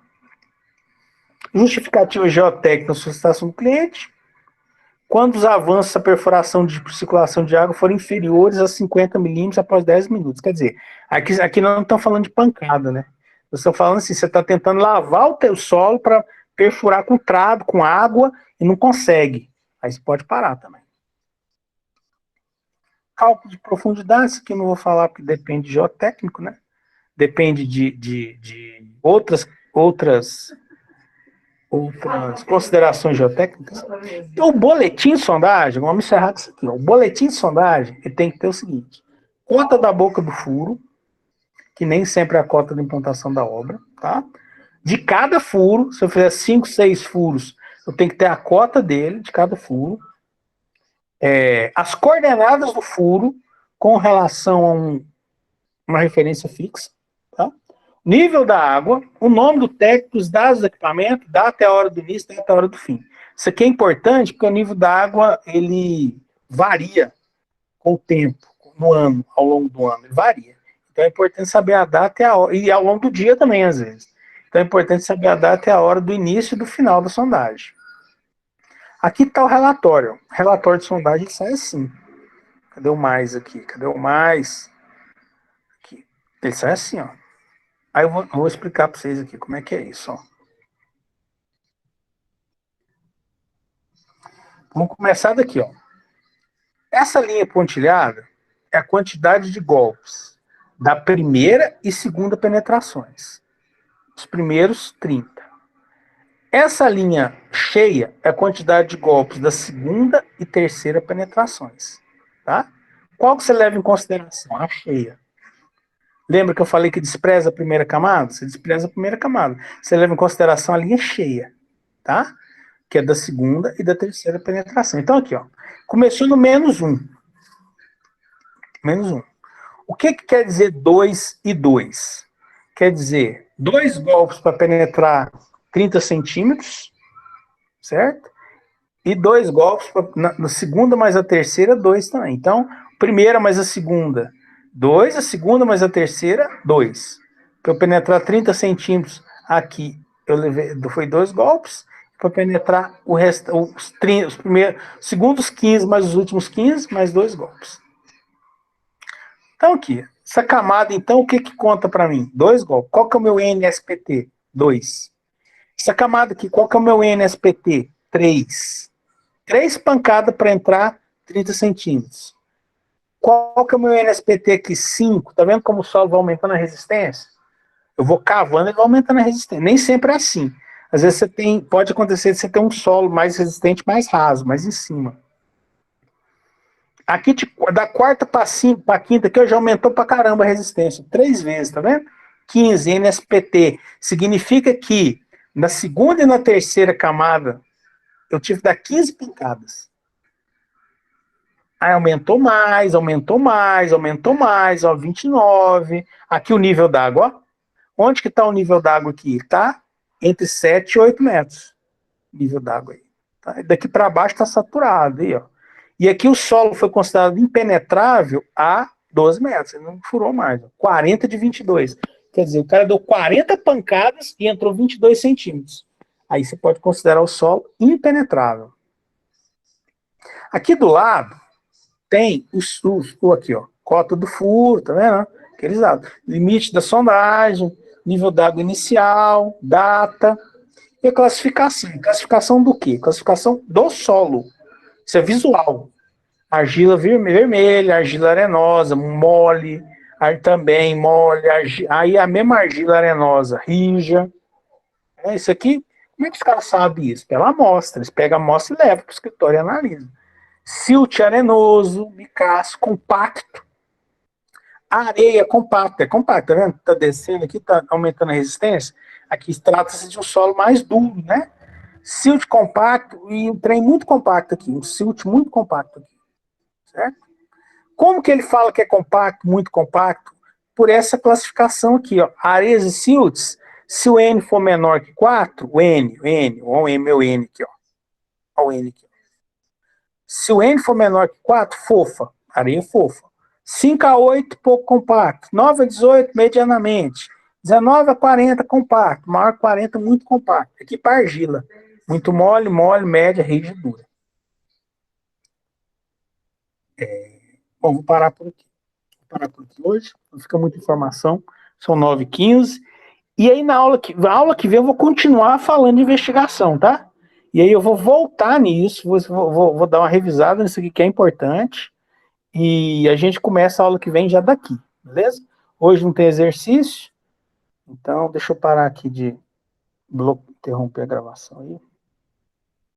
Justificativa geotécnica na solicitação do cliente. Quando os avanços da perfuração de circulação de água forem inferiores a 50 milímetros após 10 minutos. Quer dizer, aqui nós não estamos falando de pancada, né? Nós estamos falando assim, você está tentando lavar o teu solo para perfurar com trado, com água, e não consegue. Aí você pode parar também. Cálculo de profundidade, isso aqui eu não vou falar porque depende de geotécnico, né? Depende de outras considerações geotécnicas. Então, o boletim de sondagem, vamos encerrar com isso aqui. O boletim de sondagem ele tem que ter o seguinte: cota da boca do furo, que nem sempre é a cota de implantação da obra, tá? De cada furo, se eu fizer 5, 6 furos, eu tenho que ter a cota dele, de cada furo. As coordenadas do furo com relação a uma referência fixa, tá? Nível da água, o nome do técnico, os dados do equipamento, data e a hora do início, data e a hora do fim. Isso aqui é importante porque o nível da água, ele varia com o tempo, no ano, ao longo do ano, ele varia. Então é importante saber a data e a hora, e ao longo do dia também, às vezes. Então é importante saber a data e a hora do início e do final da sondagem. Aqui está o relatório. O relatório de sondagem sai assim. Cadê o mais aqui? Cadê o mais? Aqui. Ele sai assim, ó. Aí eu vou explicar para vocês aqui como é que é isso, ó. Vamos começar daqui, ó. Essa linha pontilhada é a quantidade de golpes da primeira e segunda penetrações. Os primeiros 30. Essa linha cheia é a quantidade de golpes da segunda e terceira penetrações. Tá? Qual que você leva em consideração? A cheia. Lembra que eu falei que despreza a primeira camada? Você despreza a primeira camada. Você leva em consideração a linha cheia. Tá? Que é da segunda e da terceira penetração. Então aqui, ó. Começou no menos 1. Menos 1. O que quer dizer 2 e 2? Quer dizer 2 golpes para penetrar 30 centímetros, certo? E 2 golpes, na segunda mais a terceira, 2 também. Então, primeira mais a segunda, 2, a segunda mais a terceira, 2. Para eu penetrar 30 centímetros aqui, foi 2 golpes. Para penetrar o resto, os primeiros, segundos 15 mais os últimos 15, mais 2 golpes. Então, aqui, essa camada, então, o que conta para mim? 2 golpes. Qual que é o meu NSPT? 2. Essa camada aqui, qual que é o meu NSPT? 3. 3 pancadas para entrar 30 centímetros. Qual que é o meu NSPT aqui? 5. Tá vendo como o solo vai aumentando a resistência? Eu vou cavando e vai aumentando a resistência. Nem sempre é assim. Às vezes pode acontecer de você ter um solo mais resistente, mais raso, mais em cima. Aqui, da quarta para quinta, aqui já aumentou pra caramba a resistência. 3 vezes, tá vendo? 15 NSPT. Significa que na segunda e na terceira camada, eu tive que dar 15 pancadas. Aí aumentou mais, ó, 29. Aqui o nível d'água, ó. Onde que está o nível d'água aqui? Está entre 7 e 8 metros. Nível d'água aí. Tá? Daqui para baixo está saturado aí, ó. E aqui o solo foi considerado impenetrável a 12 metros. Ele não furou mais. Ó. 40 de 22. Quer dizer, o cara deu 40 pancadas e entrou 22 centímetros. Aí você pode considerar o solo impenetrável. Aqui do lado tem o aqui, ó, cota do furo, tá vendo? Aqueles dados. Limite da sondagem, nível d'água inicial, data e a classificação. Classificação do quê? Classificação do solo. Isso é visual. Argila vermelha, argila arenosa, mole, também mole, aí a mesma argila arenosa, rija. Isso aqui, como é que os caras sabem isso? Pela amostra. Eles pegam a amostra e levam para o escritório e analisam. Silt arenoso, micaço, compacto. Areia compacta, tá vendo? Tá descendo aqui, tá aumentando a resistência. Aqui trata-se de um solo mais duro, né? Silt compacto e um trem muito compacto aqui, um silt muito compacto aqui, certo? Como que ele fala que é compacto, muito compacto? Por essa classificação aqui, ó. Areias e silts, se o N for menor que 4, o N, ó, o meu N aqui, ó. Ó o N aqui. Se o N for menor que 4, fofa, areia fofa. 5 a 8, pouco compacto. 9 a 18, medianamente. 19 a 40, compacto. Maior que 40, muito compacto. Aqui para argila. Muito mole, média, rígida, dura. Bom, vou parar por aqui. Hoje. Não fica muita informação. São 9h15. E aí, na aula que vem, eu vou continuar falando de investigação, tá? E aí eu vou voltar nisso, vou dar uma revisada nisso aqui que é importante. E a gente começa a aula que vem já daqui, beleza? Hoje não tem exercício, então deixa eu parar aqui de interromper a gravação aí.